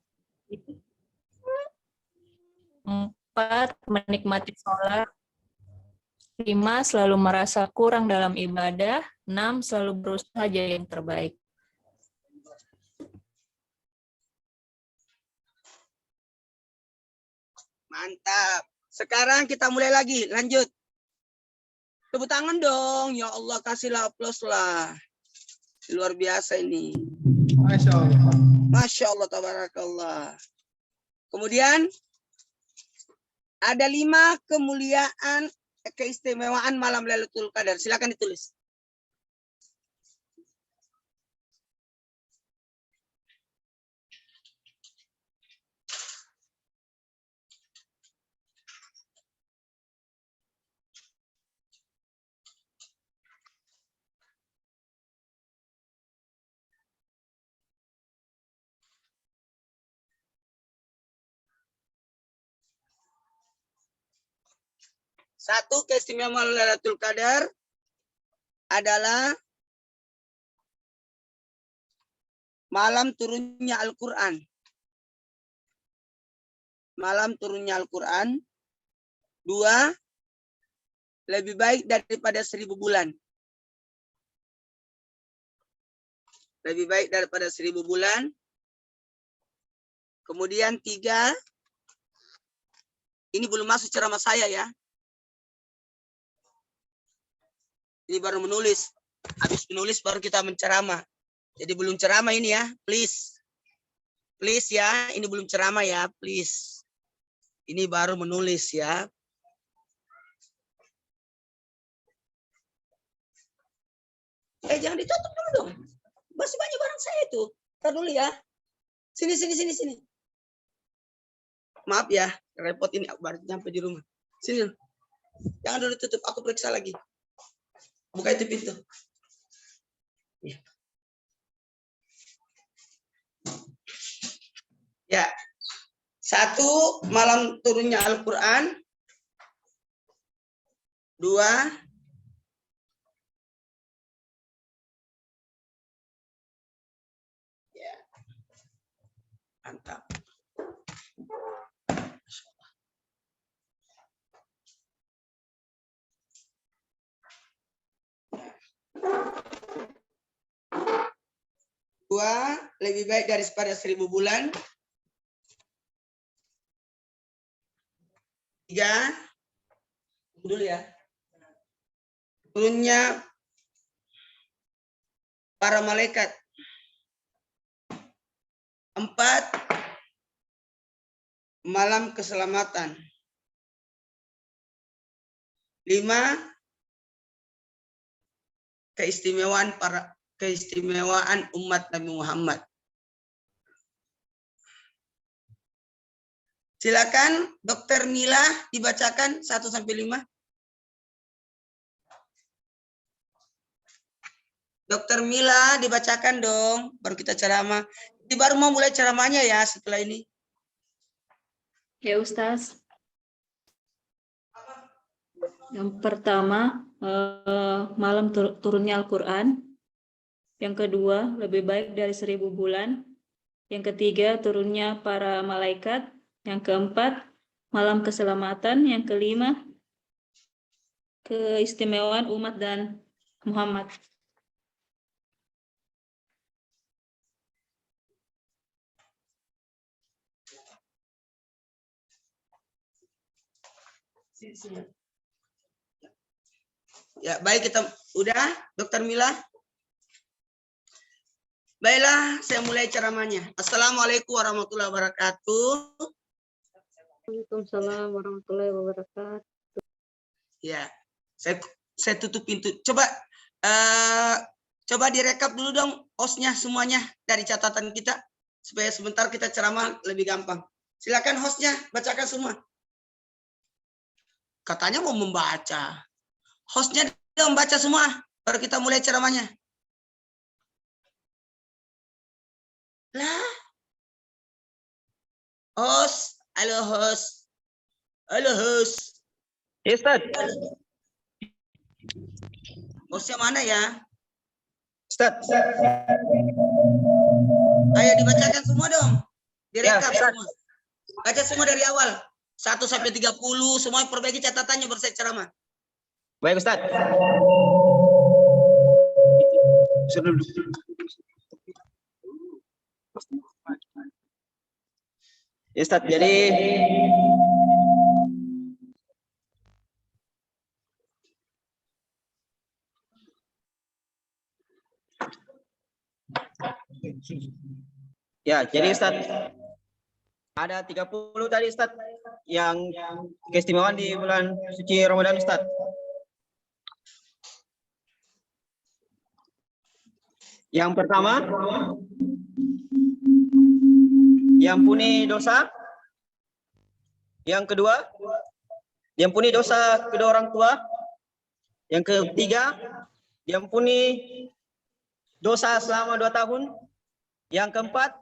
4, menikmati sholat. 5, selalu merasa kurang dalam ibadah. 6, selalu berusaha jadi yang terbaik. Mantap. Sekarang kita mulai lagi. Lanjut. Tepuk tangan dong. Ya Allah, kasihlah aplaus lah. Luar biasa ini. Masya Allah. Masya Allah, tabarakallah. Kemudian, ada 5 kemuliaan, keistimewaan malam Lailatul Qadar. Silakan ditulis. Satu keistimewaan Lailatul Qadar adalah malam turunnya Al-Quran. Malam turunnya Al-Quran. 2, lebih baik daripada 1000 bulan. Lebih baik daripada 1000 bulan. Kemudian 3, ini belum masuk ceramah saya ya. Ini baru menulis. Habis menulis baru kita menceramah. Jadi belum ceramah ini ya, please. Please ya, ini belum ceramah ya, please. Ini baru menulis ya. Jangan ditutup dulu dong. Masih banyak barang saya itu. Ntar dulu ya. Sini. Maaf ya, repot ini baru nyampe di rumah. Sini. Jangan dulu tutup, aku periksa lagi. Buka itu pintu. Ya. 1, malam turunnya Al-Quran. 2, ya. Mantap. Dua, lebih baik daripada 1000 bulan. 3, dulu ya. Turunnya para malaikat. 4, malam keselamatan. 5, keistimewaan umat Nabi Muhammad. Silakan Dokter Mila dibacakan 1 sampai 5. Dokter Mila dibacakan dong, baru kita ceramah. Ini baru mau mulai ceramahnya ya setelah ini. Ya Ustaz. Yang pertama, malam turunnya Al-Quran. Yang kedua, lebih baik dari 1000 bulan. Yang ketiga, turunnya para malaikat. Yang keempat, malam keselamatan. Yang kelima, keistimewaan umat dan Muhammad. Ya, baik, kita udah, Dokter Mila. Baiklah, saya mulai ceramahnya. Assalamualaikum warahmatullahi wabarakatuh. Waalaikumsalam warahmatullahi wabarakatuh. Ya, saya tutup pintu. Coba direkap dulu dong hostnya semuanya dari catatan kita supaya sebentar kita ceramah lebih gampang. Silakan hostnya bacakan semua. Katanya mau membaca. Hostnya dong baca semua, baru kita mulai ceramahnya. Lah, host, halo host, Ya Ustaz. hostnya mana ya? Ustaz. Ayo dibacakan semua dong, direkap Ya, semua. Baca semua dari awal, 1 sampai 30, semua perbaiki catatannya baru saya ceramah. Baik Ustaz. Ya Ustaz, jadi Ustaz ada 30 tadi Ustaz yang keistimewaan di bulan suci Ramadan Ustaz. Yang pertama, diampuni dosa. Yang kedua, diampuni dosa kedua orang tua. Yang ketiga, diampuni dosa selama 2 tahun. Yang keempat,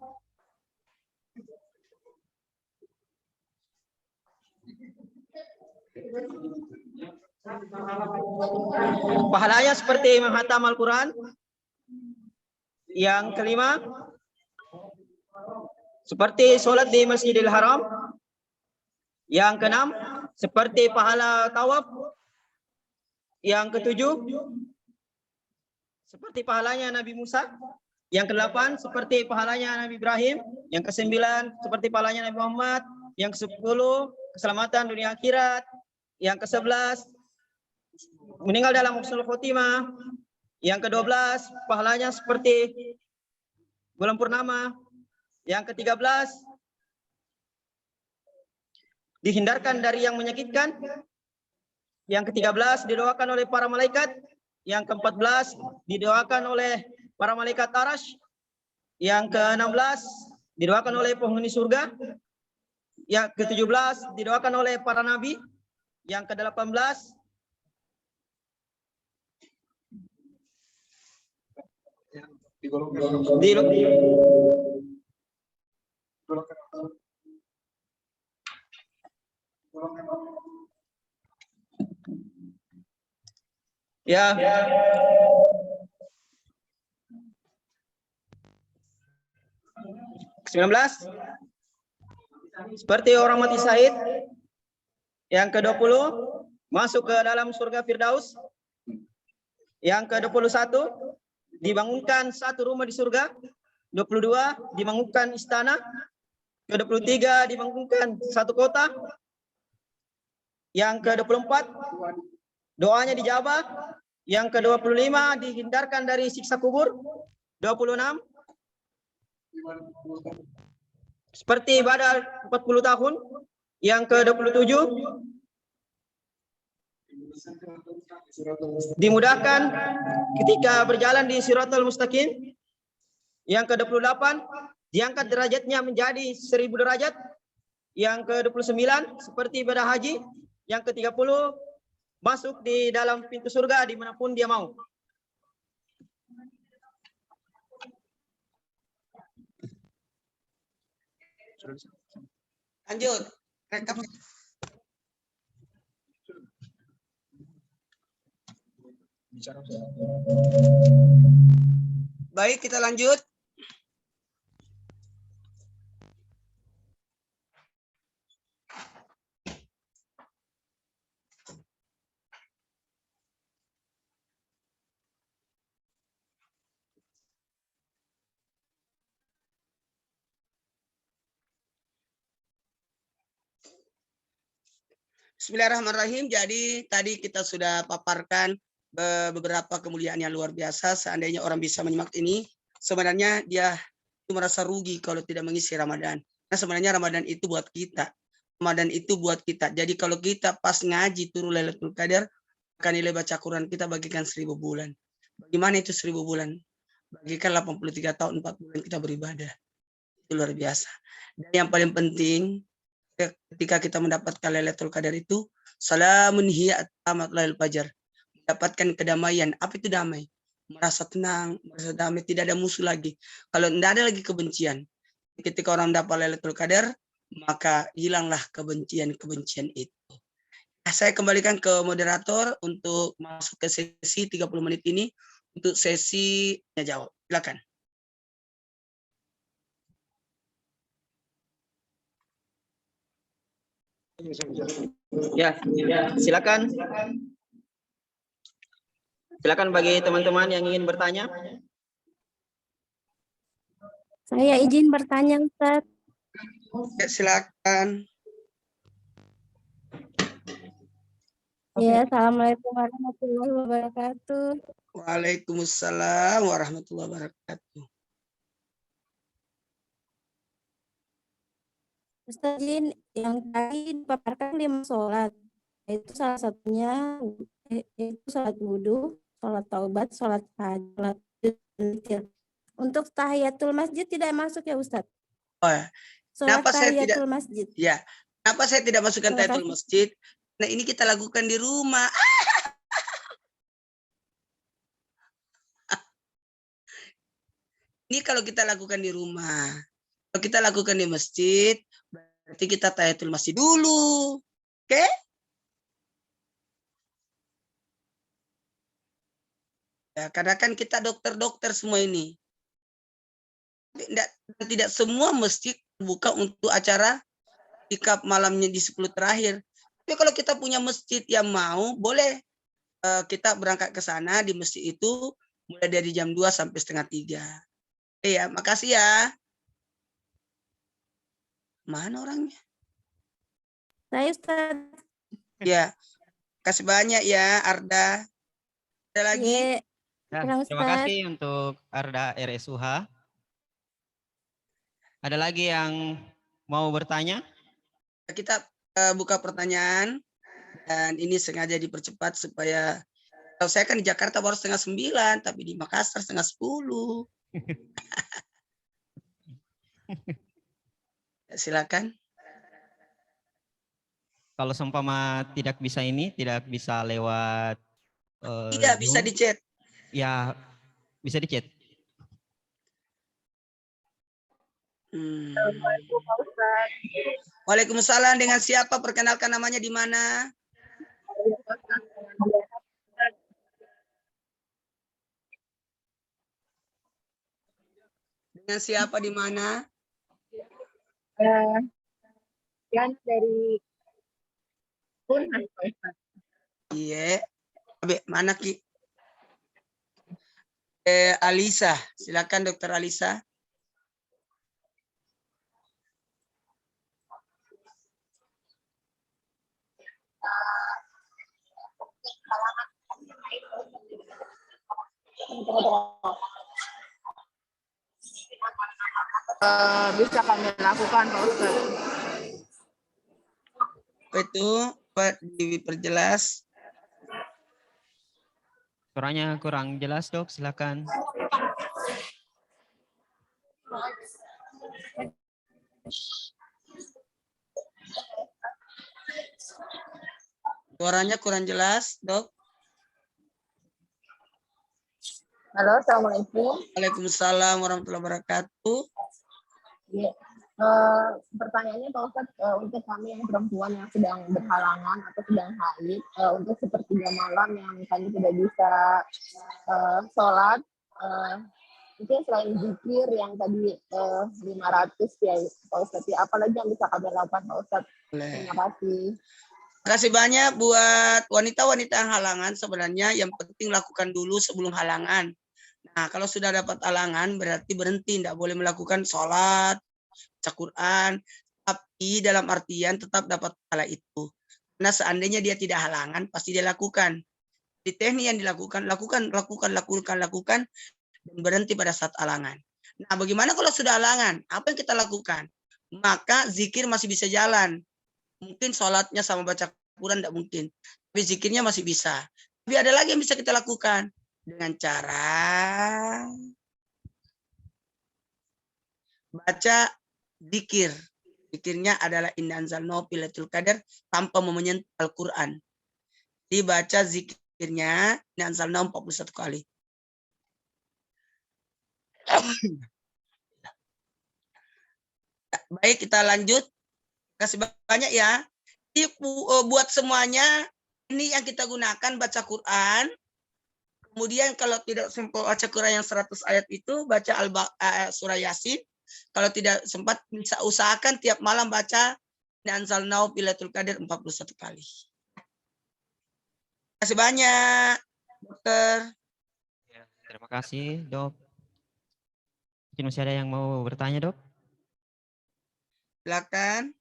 Pahalanya seperti menghatam Al-Quran. Yang kelima, seperti sholat di Masjidil Haram. Yang keenam, seperti pahala tawaf. Yang ketujuh, seperti pahalanya Nabi Musa. Yang kedelapan, seperti pahalanya Nabi Ibrahim. Yang kesembilan, seperti pahalanya Nabi Muhammad. Yang kesepuluh, keselamatan dunia akhirat. Yang kesebelas, meninggal dalam husnul khotimah. Yang ke-12, pahalanya seperti bulan purnama. Yang ke-13, dihindarkan dari yang menyakitkan. Yang ke-13, didoakan oleh para malaikat. Yang ke-14, didoakan oleh para malaikat Arash. Yang ke-16, didoakan oleh penghuni surga. Yang ke-17, didoakan oleh para nabi. Yang ke-18, ya. Ke-19, seperti orang mati syahid. Yang ke-20, masuk ke dalam surga Firdaus. Yang ke-21, dibangunkan satu rumah di surga. 22, dibangunkan istana. Ke-23, dibangunkan satu kota. Yang ke-24, doanya dijawab. Yang ke-25, dihindarkan dari siksa kubur. 26, seperti ibadah 40 tahun. Yang ke-27, dimudahkan ketika berjalan di Shiratal Mustaqim. Yang ke-28, diangkat derajatnya menjadi 1000 derajat. Yang ke-29, seperti ibadah haji. Yang ke-30, masuk di dalam pintu surga dimanapun dia mau. Lanjut. Rekap. Baik, kita lanjut. Bismillahirrahmanirrahim. Jadi tadi kita sudah paparkan beberapa kemuliaan yang luar biasa. Seandainya orang bisa menyimak ini, sebenarnya dia merasa rugi kalau tidak mengisi Ramadan. Nah, sebenarnya Ramadan itu buat kita. Ramadan itu buat kita. Jadi kalau kita pas ngaji turun Lailatul Qadar, maka nilai baca Quran kita bagikan 1000 bulan. Bagaimana itu 1000 bulan? Bagikan 83 tahun 4 bulan kita beribadah. Itu luar biasa. Dan yang paling penting, ketika kita mendapatkan Lailatul Qadar itu, salamun hiya tamat lail fajar. Mendapatkan kedamaian. Apa itu damai? Merasa tenang, merasa damai, tidak ada musuh lagi. Kalau tidak ada lagi kebencian. Ketika orang dapat Lailatul Qadar, maka hilanglah kebencian-kebencian itu. Nah, saya kembalikan ke moderator untuk masuk ke sesi 30 menit ini untuk sesi jawab. Silakan. Ya, silakan. Silakan bagi teman-teman yang ingin bertanya. Saya izin bertanya, Ustaz. Ya, silakan. Ya, Assalamualaikum warahmatullahi wabarakatuh. Waalaikumsalam warahmatullahi wabarakatuh. Ustaz Jin, yang tadi dipaparkan 5 sholat, itu salah satunya itu sholat wudhu, sholat taubat, sholat hajj, sholat witir. Untuk tahiyatul masjid tidak masuk ya Ustaz? Oh, ya. Sholat Kenapa saya tidak? tahiyatul masjid. Ya, kenapa saya tidak masukkan tahiyatul masjid? Nah, ini kita lakukan di rumah. Ini kalau kita lakukan di rumah. Kalau kita lakukan di masjid, berarti kita tahiyatul masjid dulu. Oke? Ya, karena kan kita dokter-dokter semua ini. Tidak semua mesti buka untuk acara ikaf malamnya di 10 terakhir. Tapi kalau kita punya masjid yang mau, boleh kita berangkat ke sana di masjid itu mulai dari jam 2 sampai setengah 3. Iya, makasih ya. Mana orangnya? Saya Ustaz. Ya, kasih banyak ya Arda. Ada lagi? Ye. Ya, Kurang, terima Ustaz. kasih untuk Arda RSUH. Ada lagi yang mau bertanya? Kita buka pertanyaan dan ini sengaja dipercepat supaya kalau saya kan di Jakarta baru 8:30, tapi di Makassar 9:30. Silakan. Kalau seumpama tidak bisa lewat Iya, bisa Zoom, di chat. ya bisa di chat. Assalamualaikum Pak Ustaz. Waalaikumsalam. Dengan siapa? Perkenalkan namanya di mana? Dengan siapa di mana? Yang dari Unhas Pak Ustaz. Iya. Mana Ki? Alisa. Silakan Dokter Alisa. Bisa kami lakukan Pak Ustaz. Itu Pak diperjelas. Suaranya kurang jelas, Dok. Silakan. Suaranya kurang jelas, Dok. Halo, Assalamualaikum. Waalaikumsalam warahmatullahi wabarakatuh. Ya. Pertanyaannya Pak Ustadz, untuk kami yang perempuan yang sedang berhalangan atau sedang haid, untuk sepertiga malam yang kami tidak bisa sholat, itu selain zikir yang tadi 500 ya Pak Ustadz, apalagi yang bisa kami lakukan Pak Ustadz? Terima kasih. Terima kasih banyak buat wanita-wanita yang halangan. Sebenarnya yang penting lakukan dulu sebelum halangan. Nah, kalau sudah dapat halangan berarti berhenti, tidak boleh melakukan sholat, baca Quran, tapi dalam artian tetap dapat pahala itu. Karena seandainya dia tidak halangan, pasti dia lakukan. Di teknik yang dilakukan, lakukan, dan berhenti pada saat halangan. Nah, bagaimana kalau sudah halangan? Apa yang kita lakukan? Maka zikir masih bisa jalan. Mungkin sholatnya sama baca Quran tidak mungkin, tapi zikirnya masih bisa. Tapi ada lagi yang bisa kita lakukan dengan cara baca zikir. Zikirnya adalah inna anzalnahu fi lailatul qadar tanpa menyentuh Al-Quran. Dibaca zikirnya inna anzalnahu 41 kali. Baik, kita lanjut. Kasih banyak ya. Jadi, buat semuanya ini yang kita gunakan baca Quran. Kemudian kalau tidak sempat baca Quran yang 100 ayat itu baca surah Yasin. Kalau tidak sempat bisa usahakan tiap malam baca Anzalnahu fi Lailatul Qadar 41 kali. Terima kasih banyak, Dokter. Ya, terima kasih, Dok. Mungkin masih ada yang mau bertanya, Dok? Silakan.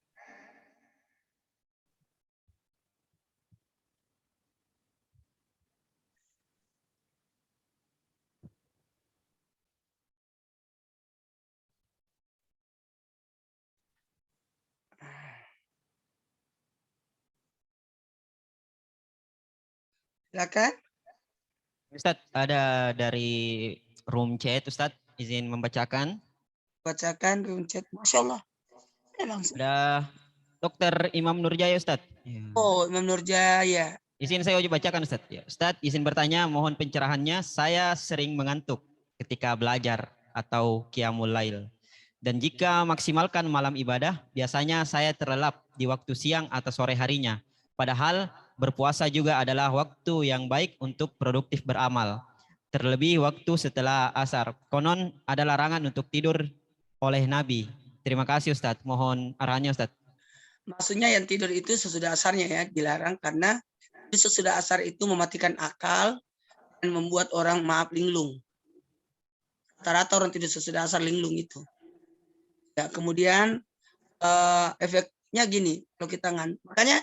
Silakan. Ustadz, ada dari room chat, Ustadz, izin membacakan. Bacakan room chat. Masya Allah. Ada Dokter Imam Nurjaya, Ustadz. Oh, Imam Nurjaya. Izin saya uji bacakan, Ustadz. Ya, Ustadz, izin bertanya, mohon pencerahannya. Saya sering mengantuk ketika belajar atau qiyamul lail. Dan jika maksimalkan malam ibadah, biasanya saya terlelap di waktu siang atau sore harinya. Padahal berpuasa juga adalah waktu yang baik untuk produktif beramal. terlebih waktu setelah asar. Konon ada larangan untuk tidur oleh Nabi. Terima kasih Ustadz. Mohon arahannya Ustadz. Maksudnya yang tidur itu sesudah asarnya ya, dilarang karena sesudah asar itu mematikan akal dan membuat orang linglung. Rata-rata orang tidur sesudah asar linglung itu. Ya, kemudian efeknya gini, kalau kita makanya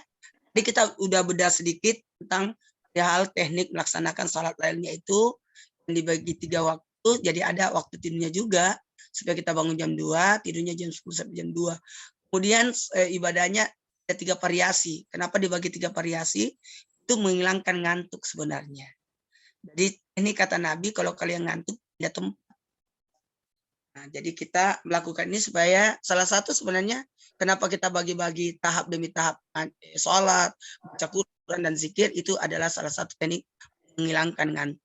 tadi kita udah bedah sedikit tentang hal teknik melaksanakan salat lainnya itu yang dibagi 3 waktu, jadi ada waktu tidurnya juga supaya kita bangun jam 2, tidurnya jam 10 sampai jam 2. Kemudian ibadahnya ada 3 variasi. Kenapa dibagi 3 variasi? Itu menghilangkan ngantuk sebenarnya. Jadi ini kata Nabi, kalau kalian ngantuk tidak tempat. Nah, jadi kita melakukan ini supaya salah satu sebenarnya kenapa kita bagi-bagi tahap demi tahap sholat, baca Quran dan zikir itu adalah salah satu teknik menghilangkan ngantuk.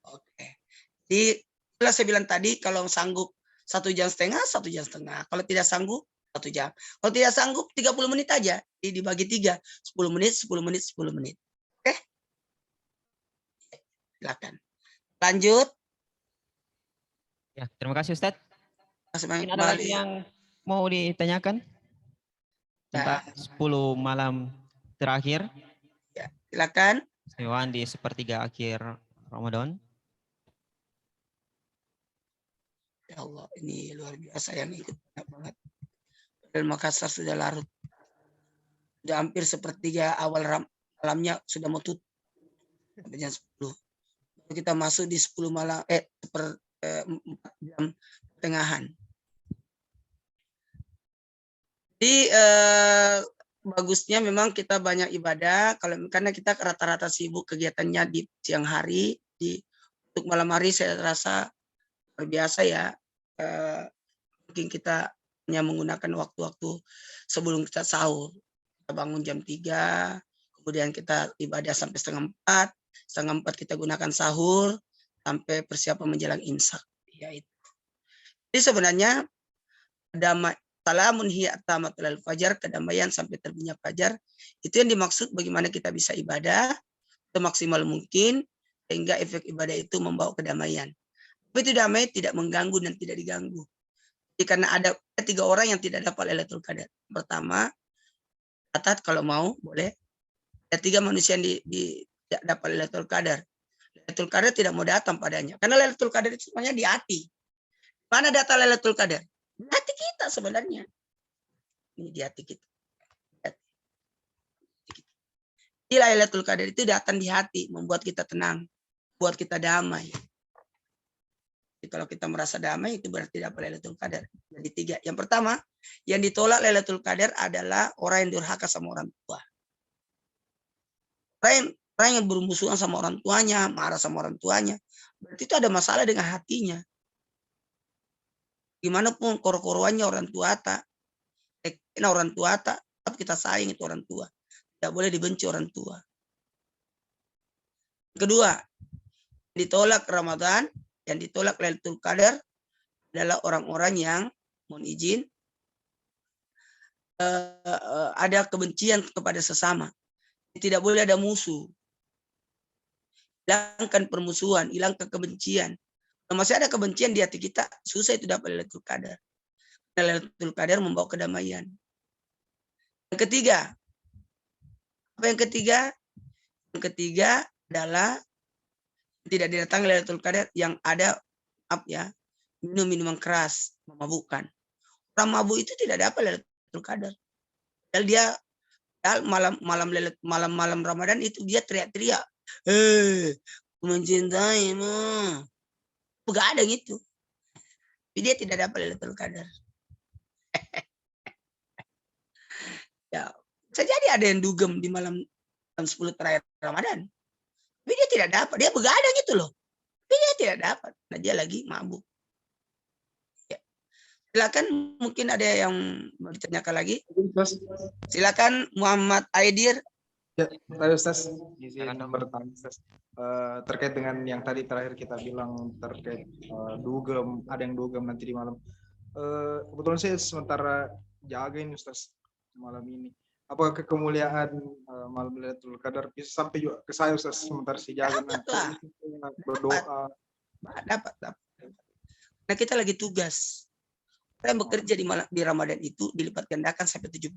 Oke. Jadi setelah saya bilang tadi kalau sanggup 1,5 jam, 1,5 jam. Kalau tidak sanggup 1 jam. Kalau tidak sanggup 30 menit aja. Jadi dibagi 3, 10 menit, 10 menit, 10 menit. Oke? Silakan. Lanjut. Ya, terima kasih Ustadz. Mungkin ada lagi Balik. yang mau ditanyakan tentang 10 malam terakhir. Ya, silakan. Hewan di sepertiga akhir Ramadan. Ya Allah, ini luar biasa yang ikut banget. Dan Makassar sudah larut. Sudah hampir sepertiga awal malamnya sudah mau tutup. Sampai jam 10. Kita masuk di 10 malam 4 jam pertengahan. Jadi bagusnya memang kita banyak ibadah karena kita rata-rata sibuk kegiatannya di siang hari. Untuk malam hari saya rasa luar biasa ya. Mungkin kita hanya menggunakan waktu-waktu sebelum kita sahur. Kita bangun jam 3, kemudian kita ibadah sampai 3:30. 3:30 kita gunakan sahur sampai persiapan menjelang imsak. Ya itu. Jadi sebenarnya salamun hiya tamatul fajar, kedamaian sampai terbitnya fajar, itu yang dimaksud bagaimana kita bisa ibadah semaksimal mungkin sehingga efek ibadah itu membawa kedamaian. Tapi itu damai tidak mengganggu dan tidak diganggu. Jadi karena ada 3 orang yang tidak dapat Lailatul Qadar. Pertama, catat kalau mau boleh. Ada 3 manusia yang tidak dapat Lailatul Qadar. Lailatul Qadar tidak mau datang padanya. Karena Lailatul Qadar itu semuanya di hati. Mana data Lailatul Qadar? Di hati kita sebenarnya. Ini di hati kita. Di Lailatul Qadar itu datang di hati, membuat kita tenang, buat kita damai. Jadi kalau kita merasa damai itu berarti dapat Lailatul Qadar. Jadi 3. Yang pertama, yang ditolak Lailatul Qadar adalah orang yang durhaka sama orang tua. Orang yang bermusuhan sama orang tuanya, marah sama orang tuanya, berarti itu ada masalah dengan hatinya. Gimana pun koro-koroannya orang tua tak, tapi kita sayang itu orang tua. Tidak boleh dibenci orang tua. Kedua, ditolak Ramadan, yang ditolak Lailatul Qadar adalah orang-orang yang mohon izin ada kebencian kepada sesama. Tidak boleh ada musuh. Hilangkan permusuhan, hilangkan kebencian. Kalau masih ada kebencian di hati kita, susah itu dapat Lailatul Qadar. Lailatul Qadar membawa kedamaian. Yang ketiga, apa yang ketiga? Yang ketiga adalah tidak didatangi Lailatul Qadar yang ada minum minuman keras, memabukkan. Orang mabuk itu tidak dapat Lailatul Qadar. Padahal dia malam Ramadan itu dia teriak-teriak, mencintaimu. Begadang itu. Tapi dia tidak dapat Lailatul Qadar. Ya, bisa jadi ada yang dugem di malam 10 terakhir Ramadan. Tapi dia tidak dapat. Dia begadang itu loh. Tapi dia tidak dapat. Nah, dia lagi mabuk. Ya. Silakan, mungkin ada yang mau ditanyakan lagi. Silakan Muhammad Aidir. Ya, tadi Ustaz. Pertanyaan Ustaz. Terkait dengan yang tadi terakhir kita bilang terkait dugem, ada yang dugem nanti di malam. Kebetulan saya sementara jaga ini Ustaz malam ini. Apakah kemuliaan malam Lailatul Qadar bisa sampai juga ke saya Ustaz, sementara si jaga Dapatlah. berdoa. Dapat. Nah, kita lagi tugas. Orang yang bekerja di Ramadan itu dilipat gandakan sampai 70.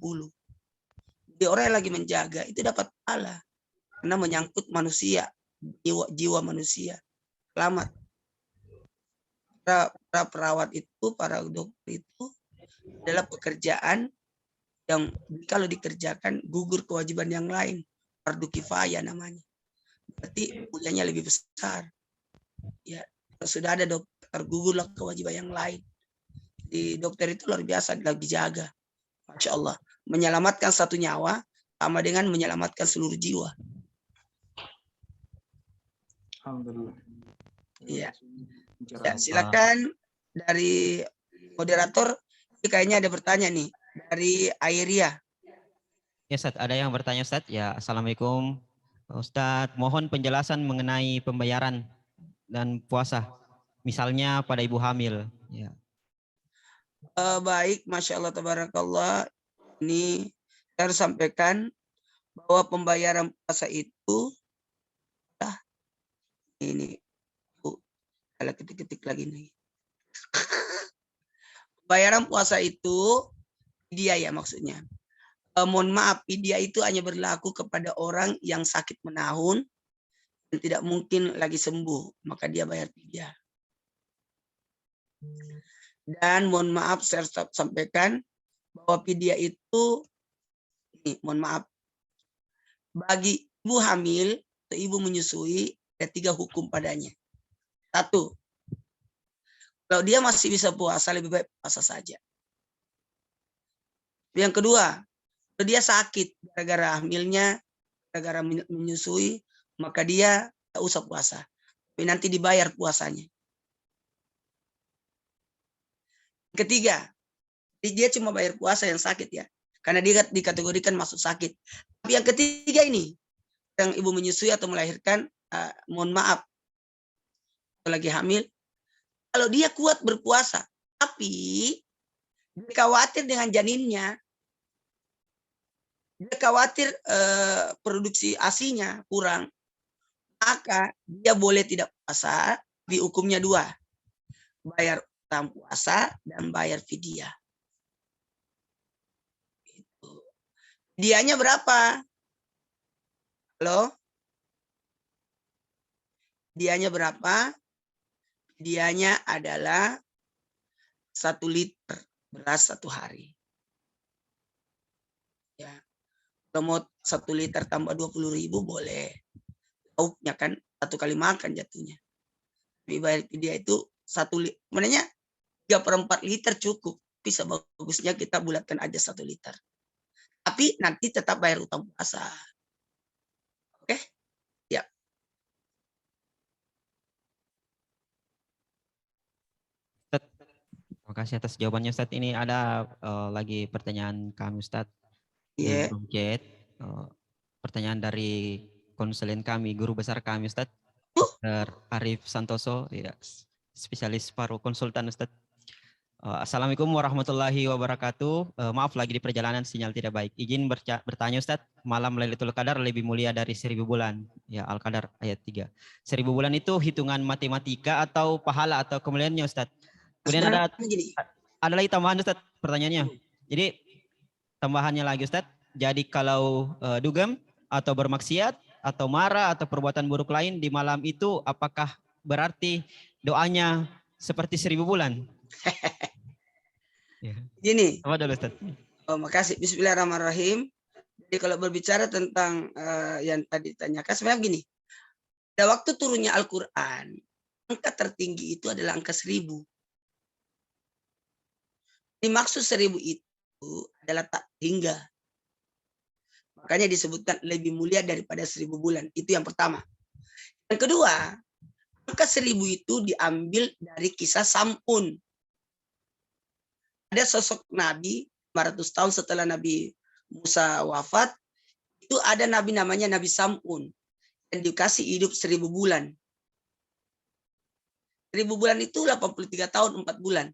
Jadi orang yang lagi menjaga itu dapat pahala. Karena menyangkut manusia, jiwa manusia. Selamat. Para perawat itu, para dokter itu adalah pekerjaan yang kalau dikerjakan gugur kewajiban yang lain. Fardu kifayah namanya. Berarti mulianya lebih besar. Ya, sudah ada dokter, gugurlah kewajiban yang lain. Di dokter itu luar biasa, lagi jaga. Masya Allah. Menyelamatkan satu nyawa sama dengan menyelamatkan seluruh jiwa. Alhamdulillah. Iya. Ya, silakan dari moderator. Kayaknya ada bertanya nih dari Airia. Ya Ustaz, ada yang bertanya Ustaz. Ya, Assalamualaikum Ustaz. Mohon penjelasan mengenai pembayaran dan puasa. Misalnya pada ibu hamil. Ya. Baik, Masya Allah, tabarakallah. Ini saya harus sampaikan bahwa pembayaran puasa itu ini kalau ketik-ketik lagi nih. Pembayaran puasa itu dia ya maksudnya. Mohon maaf, dia itu hanya berlaku kepada orang yang sakit menahun dan tidak mungkin lagi sembuh, maka dia bayar fidyah. Dan mohon maaf saya sampaikan bahwa fidyah itu mohon maaf, bagi ibu hamil atau ibu menyusui ada 3 hukum padanya. 1, kalau dia masih bisa puasa, lebih baik puasa saja. Yang kedua, kalau dia sakit gara-gara hamilnya, gara-gara menyusui, maka dia tidak usah puasa. Tapi nanti dibayar puasanya. Ketiga, dia cuma bayar puasa yang sakit ya. Karena dia dikategorikan masuk sakit. Tapi yang ketiga ini, yang ibu menyusui atau melahirkan, mohon maaf, lagi hamil, kalau dia kuat berpuasa, tapi dia khawatir dengan janinnya, dia khawatir produksi ASI-nya kurang, maka dia boleh tidak puasa, di hukumnya 2, bayar utang puasa dan bayar fidyah. Fidyahnya berapa? Halo? Fidyahnya berapa? Fidyahnya adalah 1 liter beras 1 hari. Ya. Kalau mau 1 liter tambah 20.000 boleh. Lauknya kan 1 kali makan jatuhnya. Tapi bayar fidyah itu 1 liter. Sebenarnya 3/4 liter cukup. Bisa bagusnya kita bulatkan aja 1 liter. Tapi nanti tetap bayar utang puasa. Oke? Ya. Terima kasih atas jawabannya Ustaz. Ini ada lagi pertanyaan kami Ustaz. Di grup chat. Pertanyaan dari konselin kami, guru besar kami Ustaz. Dr. Arif Santoso, ya, spesialis paru konsultan Ustaz. Assalamualaikum warahmatullahi wabarakatuh. Maaf lagi di perjalanan sinyal tidak baik. Izin bertanya Ustaz, malam Lailatul Qadar lebih mulia dari 1000 bulan. Ya, Al-Qadar ayat 3. 1000 bulan itu hitungan matematika atau pahala atau kemuliaannya Ustaz? Kemudian ada lagi tambahan Ustaz pertanyaannya. Jadi tambahannya lagi Ustaz. Jadi kalau dugem atau bermaksiat atau marah atau perbuatan buruk lain di malam itu, apakah berarti doanya seperti 1000 bulan? Gini. Apa dulu Ustaz? Makasih. Bismillahirrahmanirrahim. Jadi kalau berbicara tentang yang tadi ditanyakan, sebenarnya begini. Pada waktu turunnya Al-Quran, angka tertinggi itu adalah angka 1000. Dimaksud 1000 itu adalah tak hingga. Makanya disebutkan lebih mulia daripada 1000 bulan. Itu yang pertama. Yang kedua, angka 1000 itu diambil dari kisah Sam'un. Ada sosok Nabi 500 tahun setelah Nabi Musa wafat. Itu ada Nabi namanya Nabi Sam'un. Dan dikasih hidup 1000 bulan. 1000 bulan itu 83 tahun 4 bulan.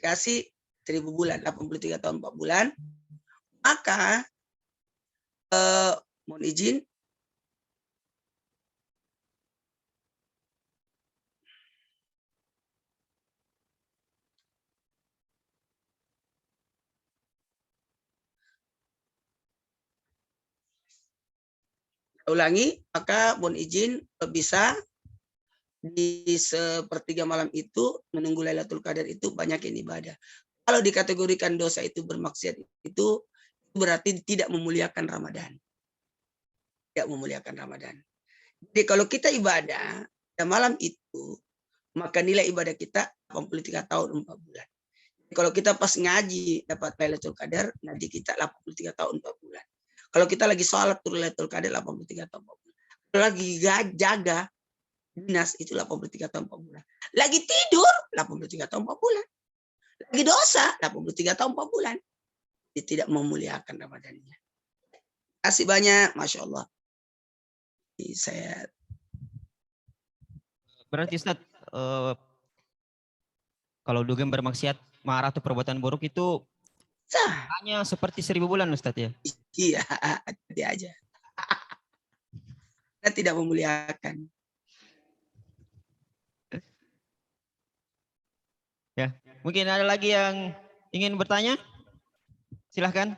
Dikasih 1000 bulan, 83 tahun 4 bulan. Maka mohon izin, ulangi, maka mohon izin bisa di sepertiga malam itu menunggu Lailatul Qadar itu banyakin ibadah. Kalau dikategorikan dosa itu bermaksiat itu berarti tidak memuliakan Ramadan. Tidak memuliakan Ramadan. Jadi kalau kita ibadah pada malam itu, maka nilai ibadah kita 83 tahun 4 bulan. Jadi kalau kita pas ngaji dapat Lailatul Qadar, nanti kita 83 tahun 4 bulan. Kalau kita lagi sholat turun Lailatul Qadar 83 tahun 4 bulan. Kalau lagi jaga dinas itu 83 tahun 4 bulan. Lagi tidur 83 tahun 4 bulan. Lagi dosa 83 tahun 4 bulan. Dia tidak memuliakan Ramadannya. Kasih banyak, Masya Allah. Saya Berarti Ustaz, kalau dugem bermaksiat marah atau perbuatan buruk itu hanya seperti 1000 bulan Ustaz ya? Iya, hati aja. Kita tidak memuliakan. Ya, mungkin ada lagi yang ingin bertanya? Silahkan.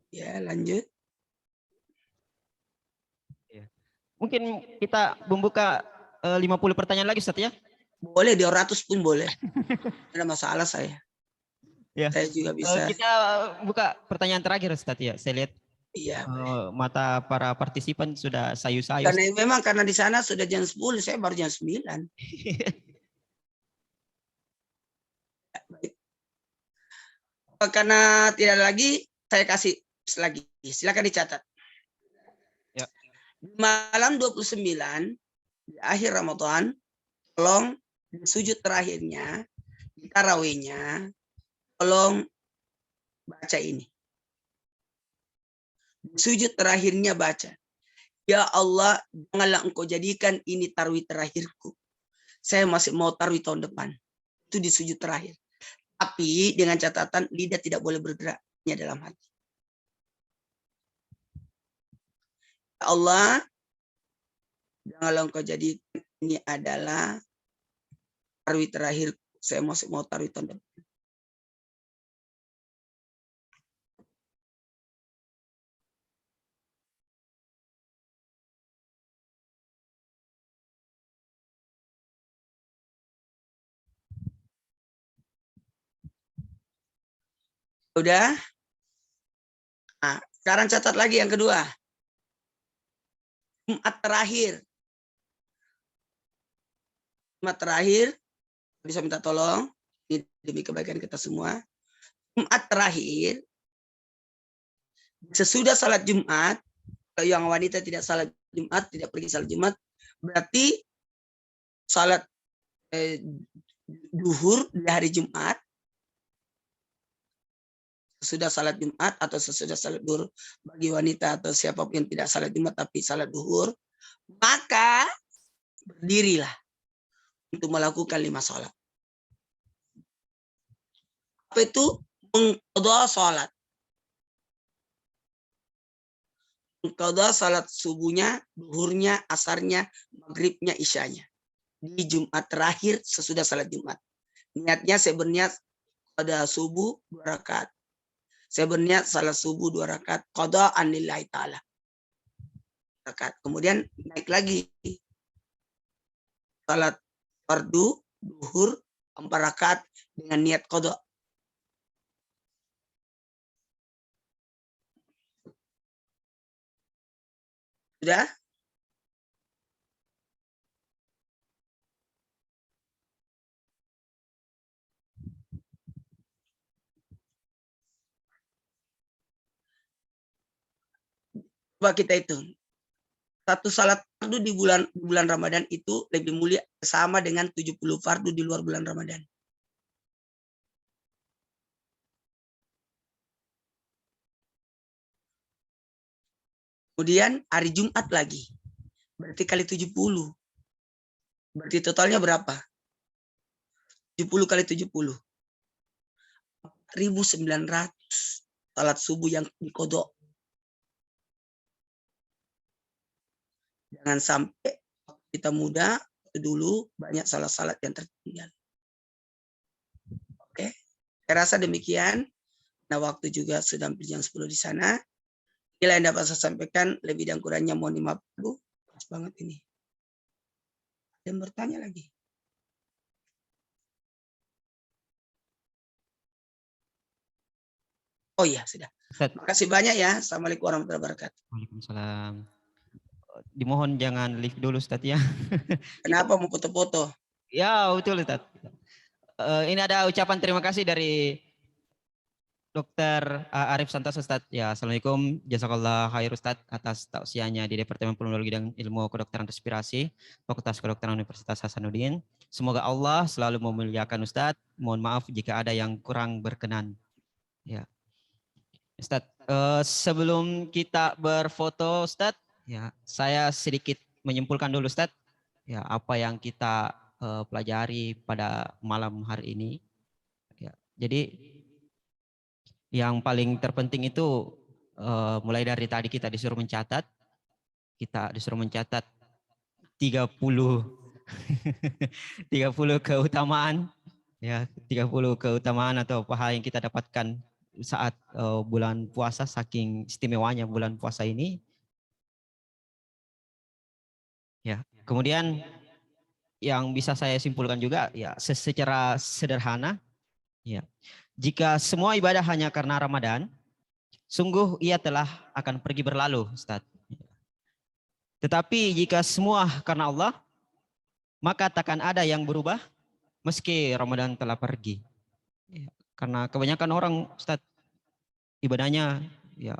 Ya, lanjut. Ya. Mungkin kita membuka 50 pertanyaan lagi Ustaz ya? Boleh, 200 pun boleh. Ada masalah saya. Ya. Saya juga bisa. Kita buka pertanyaan terakhir Ustaz ya. Saya lihat Iya. mata para partisipan sudah sayu-sayu. Karena di sana sudah jam 10, saya baru jam 9. Karena tidak lagi, saya kasih lagi. Silakan dicatat. Ya. Malam 29 di akhir Ramadan, tolong di sujud terakhirnya, di tarawihnya, tolong baca ini. Di sujud terakhirnya baca, ya Allah, janganlah engkau jadikan ini tarawih terakhirku. Saya masih mau tarawih tahun depan. Itu di sujud terakhir. Tapi dengan catatan lidah tidak boleh bergeraknya dalam hati. Ya Allah, janganlah engkau jadikan ini adalah tarawih terakhir. Saya masih mau tarawih tahun depan. Udah? Nah, sekarang catat lagi yang kedua. Jumat terakhir. Jumat terakhir, bisa minta tolong. Ini demi kebaikan kita semua. Jumat terakhir, sesudah salat Jumat, kalau yang wanita tidak salat Jumat, tidak pergi salat Jumat, berarti salat duhur di hari Jumat, sesudah salat Jumat atau sesudah salat duhur bagi wanita atau siapapun yang tidak salat Jumat tapi salat duhur, maka berdirilah untuk melakukan 5 salat. Apa itu? Mengqadha salat. Mengqadha salat subuhnya, duhurnya, asarnya, maghribnya, isyanya. Di Jumat terakhir sesudah salat Jumat. Niatnya saya berniat pada subuh 2 rakaat. Saya berniat salat subuh 2 rakaat. Qada'an lillahi ta'ala. Rakaat. Kemudian naik lagi. Salat fardu, duhur, 4 rakaat dengan niat qada'. Sudah? Coba kita hitung. Satu salat fardu di bulan Ramadan itu lebih mulia sama dengan 70 fardu di luar bulan Ramadan. Kemudian hari Jumat lagi. Berarti kali 70. Berarti totalnya berapa? 70 kali 70. 1.900 salat subuh yang dikodok. Jangan sampai kita muda dulu banyak salat-salat yang tertinggal. Oke, saya rasa demikian. Nah, waktu juga sudah hampir jam 10 di sana. Inilah yang dapat saya sampaikan, lebih dan kurangnya mohon dimaaf dulu. Pas banget ini. Ada yang bertanya lagi? Oh iya, sudah. Terima kasih banyak ya. Assalamualaikum warahmatullahi wabarakatuh. Waalaikumsalam. Dimohon jangan live dulu Ustaz ya. Kenapa mau foto-foto? Ya betul Ustaz. Ini ada ucapan terima kasih dari Dr. Arif Santoso Ustaz. Ya, Assalamualaikum. Jazakallah khair Ustaz atas tausiahnya di Departemen Pulmonologi dan Ilmu Kedokteran Respirasi, Fakultas Kedokteran Universitas Hasanuddin. Semoga Allah selalu memuliakan Ustaz. Mohon maaf jika ada yang kurang berkenan. Ya. Ustaz, sebelum kita berfoto Ustaz, ya, saya sedikit menyimpulkan dulu Ustaz, ya, apa yang kita pelajari pada malam hari ini. Ya, jadi yang paling terpenting itu mulai dari tadi kita disuruh mencatat 30 keutamaan, ya, 30 keutamaan atau pahala yang kita dapatkan saat bulan puasa, saking istimewanya bulan puasa ini. Ya, kemudian yang bisa saya simpulkan juga ya secara sederhana, ya, jika semua ibadah hanya karena Ramadan, sungguh ia telah akan pergi berlalu, Ustaz. Tetapi jika semua karena Allah, maka takkan ada yang berubah meski Ramadan telah pergi. Ya, karena kebanyakan orang Ustaz ibadahnya ya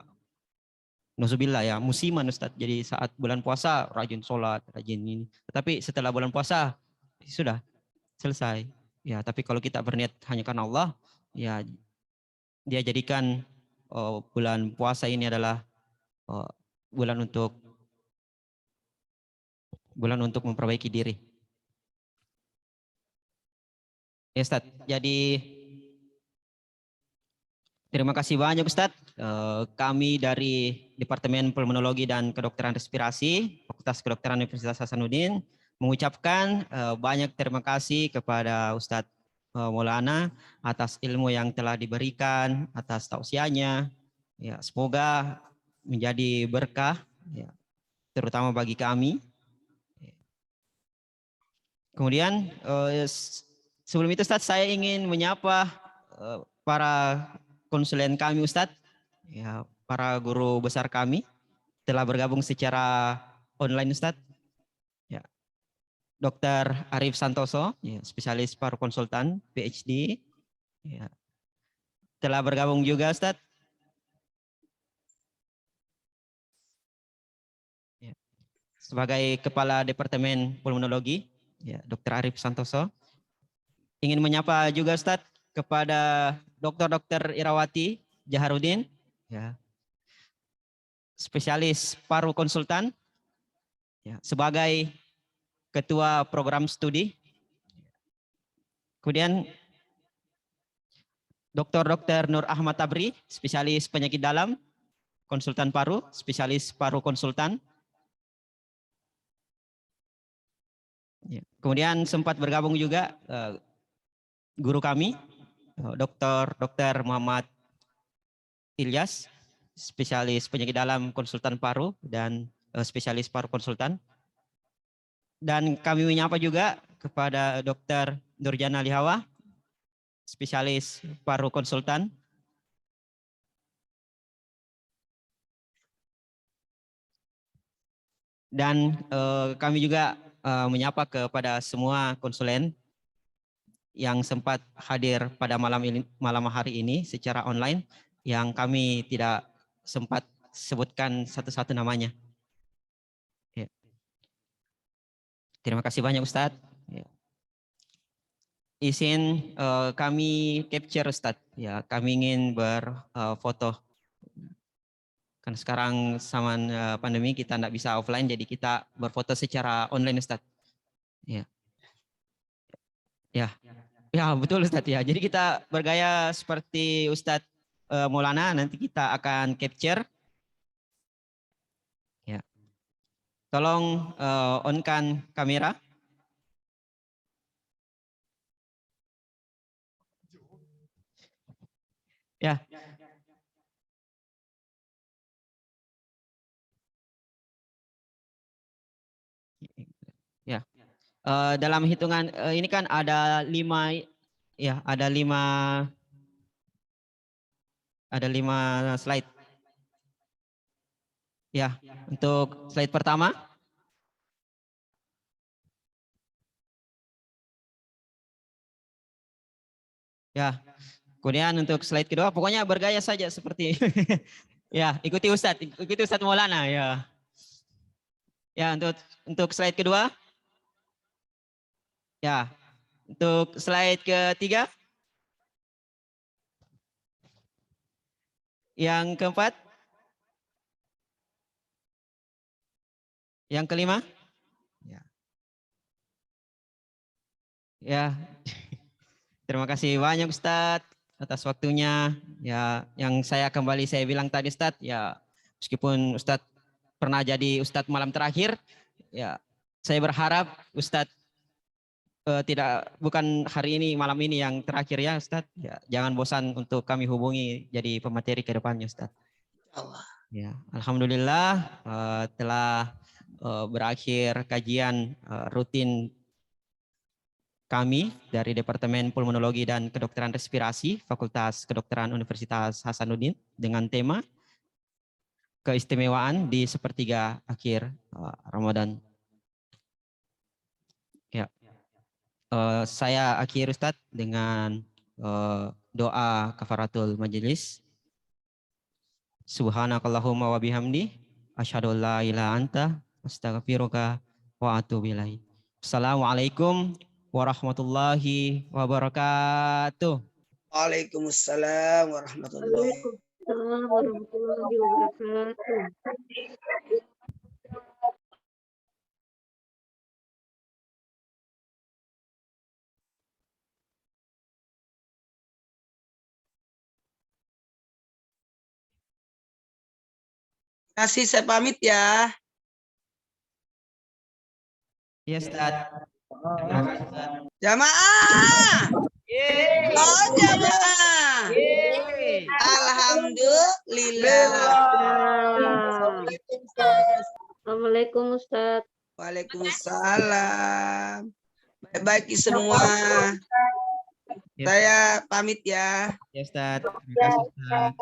nauzubillah ya musiman Ustaz. Jadi saat bulan puasa rajin sholat, rajin ini. Tetapi setelah bulan puasa sudah selesai. Ya, tapi kalau kita berniat hanya karena Allah, ya dia jadikan bulan puasa ini adalah bulan untuk memperbaiki diri. Ya Ustaz, jadi terima kasih banyak Ustaz. Kami dari Departemen Pulmonologi dan Kedokteran Respirasi, Fakultas Kedokteran Universitas Hasanuddin, mengucapkan banyak terima kasih kepada Ustadz Maulana atas ilmu yang telah diberikan, atas tausiahnya. Ya, semoga menjadi berkah, ya, terutama bagi kami. Kemudian sebelum itu Ustadz, saya ingin menyapa para konsulen kami Ustadz, ya, para guru besar kami telah bergabung secara online Ustadz. Ya. Dr. Arif Santoso, ya, spesialis paru konsultan PhD, ya, telah bergabung juga Ustadz. Ya. Sebagai Kepala Departemen Pulmonologi, ya, Dr. Arif Santoso. Ingin menyapa juga Ustadz kepada Dr. Irawati Jaharudin, ya, spesialis paru konsultan, ya, sebagai Ketua Program Studi. Kemudian Dr. Nur Ahmad Tabri, spesialis penyakit dalam, konsultan paru, spesialis paru konsultan. Ya. Kemudian sempat bergabung juga guru kami, Dr. Muhammad Ilyas, spesialis penyakit dalam, konsultan paru dan spesialis paru konsultan. Dan kami menyapa juga kepada Dr. Nurjana Lihawa, spesialis paru konsultan. Dan kami juga menyapa kepada semua konsulen yang sempat hadir pada malam hari ini secara online, yang kami tidak sempat sebutkan satu-satu namanya. Ya. Terima kasih banyak Ustadz. Ya. Izin kami capture Ustadz. Ya, kami ingin berfoto. Kan sekarang zaman pandemi kita tidak bisa offline, jadi kita berfoto secara online Ustadz. Ya. Ya. Ya, betul Ustadz ya. Jadi kita bergaya seperti Ustadz Maulana, nanti kita akan capture. Ya. Tolong on-kan kamera. Ya. Ya. Dalam hitungan ini kan ada 5 ya, ada 5 slide. Ya, untuk slide pertama. Ya. Kemudian untuk slide kedua, pokoknya bergaya saja seperti ya, ikuti Ustadz Maulana ya. Ya, untuk slide kedua. Ya, untuk slide ketiga. Yang keempat. Yang kelima. Ya. Ya. Terima kasih banyak Ustadz atas waktunya. Ya, yang saya bilang tadi Ustadz, ya meskipun Ustadz pernah jadi Ustadz malam terakhir, ya saya berharap Ustadz bukan hari ini, malam ini yang terakhir ya Ustadz. Ya, jangan bosan untuk kami hubungi jadi pemateri ke depannya Ustadz. Ya, alhamdulillah telah berakhir kajian rutin kami dari Departemen Pulmonologi dan Kedokteran Respirasi Fakultas Kedokteran Universitas Hasanuddin dengan tema keistimewaan di sepertiga akhir Ramadan. Ya. Saya akhir Ustadz dengan doa kafaratul majelis. Subhanakallahumma wa bihamdi asyhadu an la ilaha anta astaghfiruka wa atubu ilaik. Assalamualaikum warahmatullahi wabarakatuh. Waalaikumsalam warahmatullahi wabarakatuh. Kasih, saya pamit ya. Ya Ustaz. Jamaah. Oh jamaah. Alhamdulillah. Assalamualaikum Ustaz. Waalaikumsalam. Baik-baik semua. Saya pamit ya. Ya Ustaz. Terima kasih Ustaz.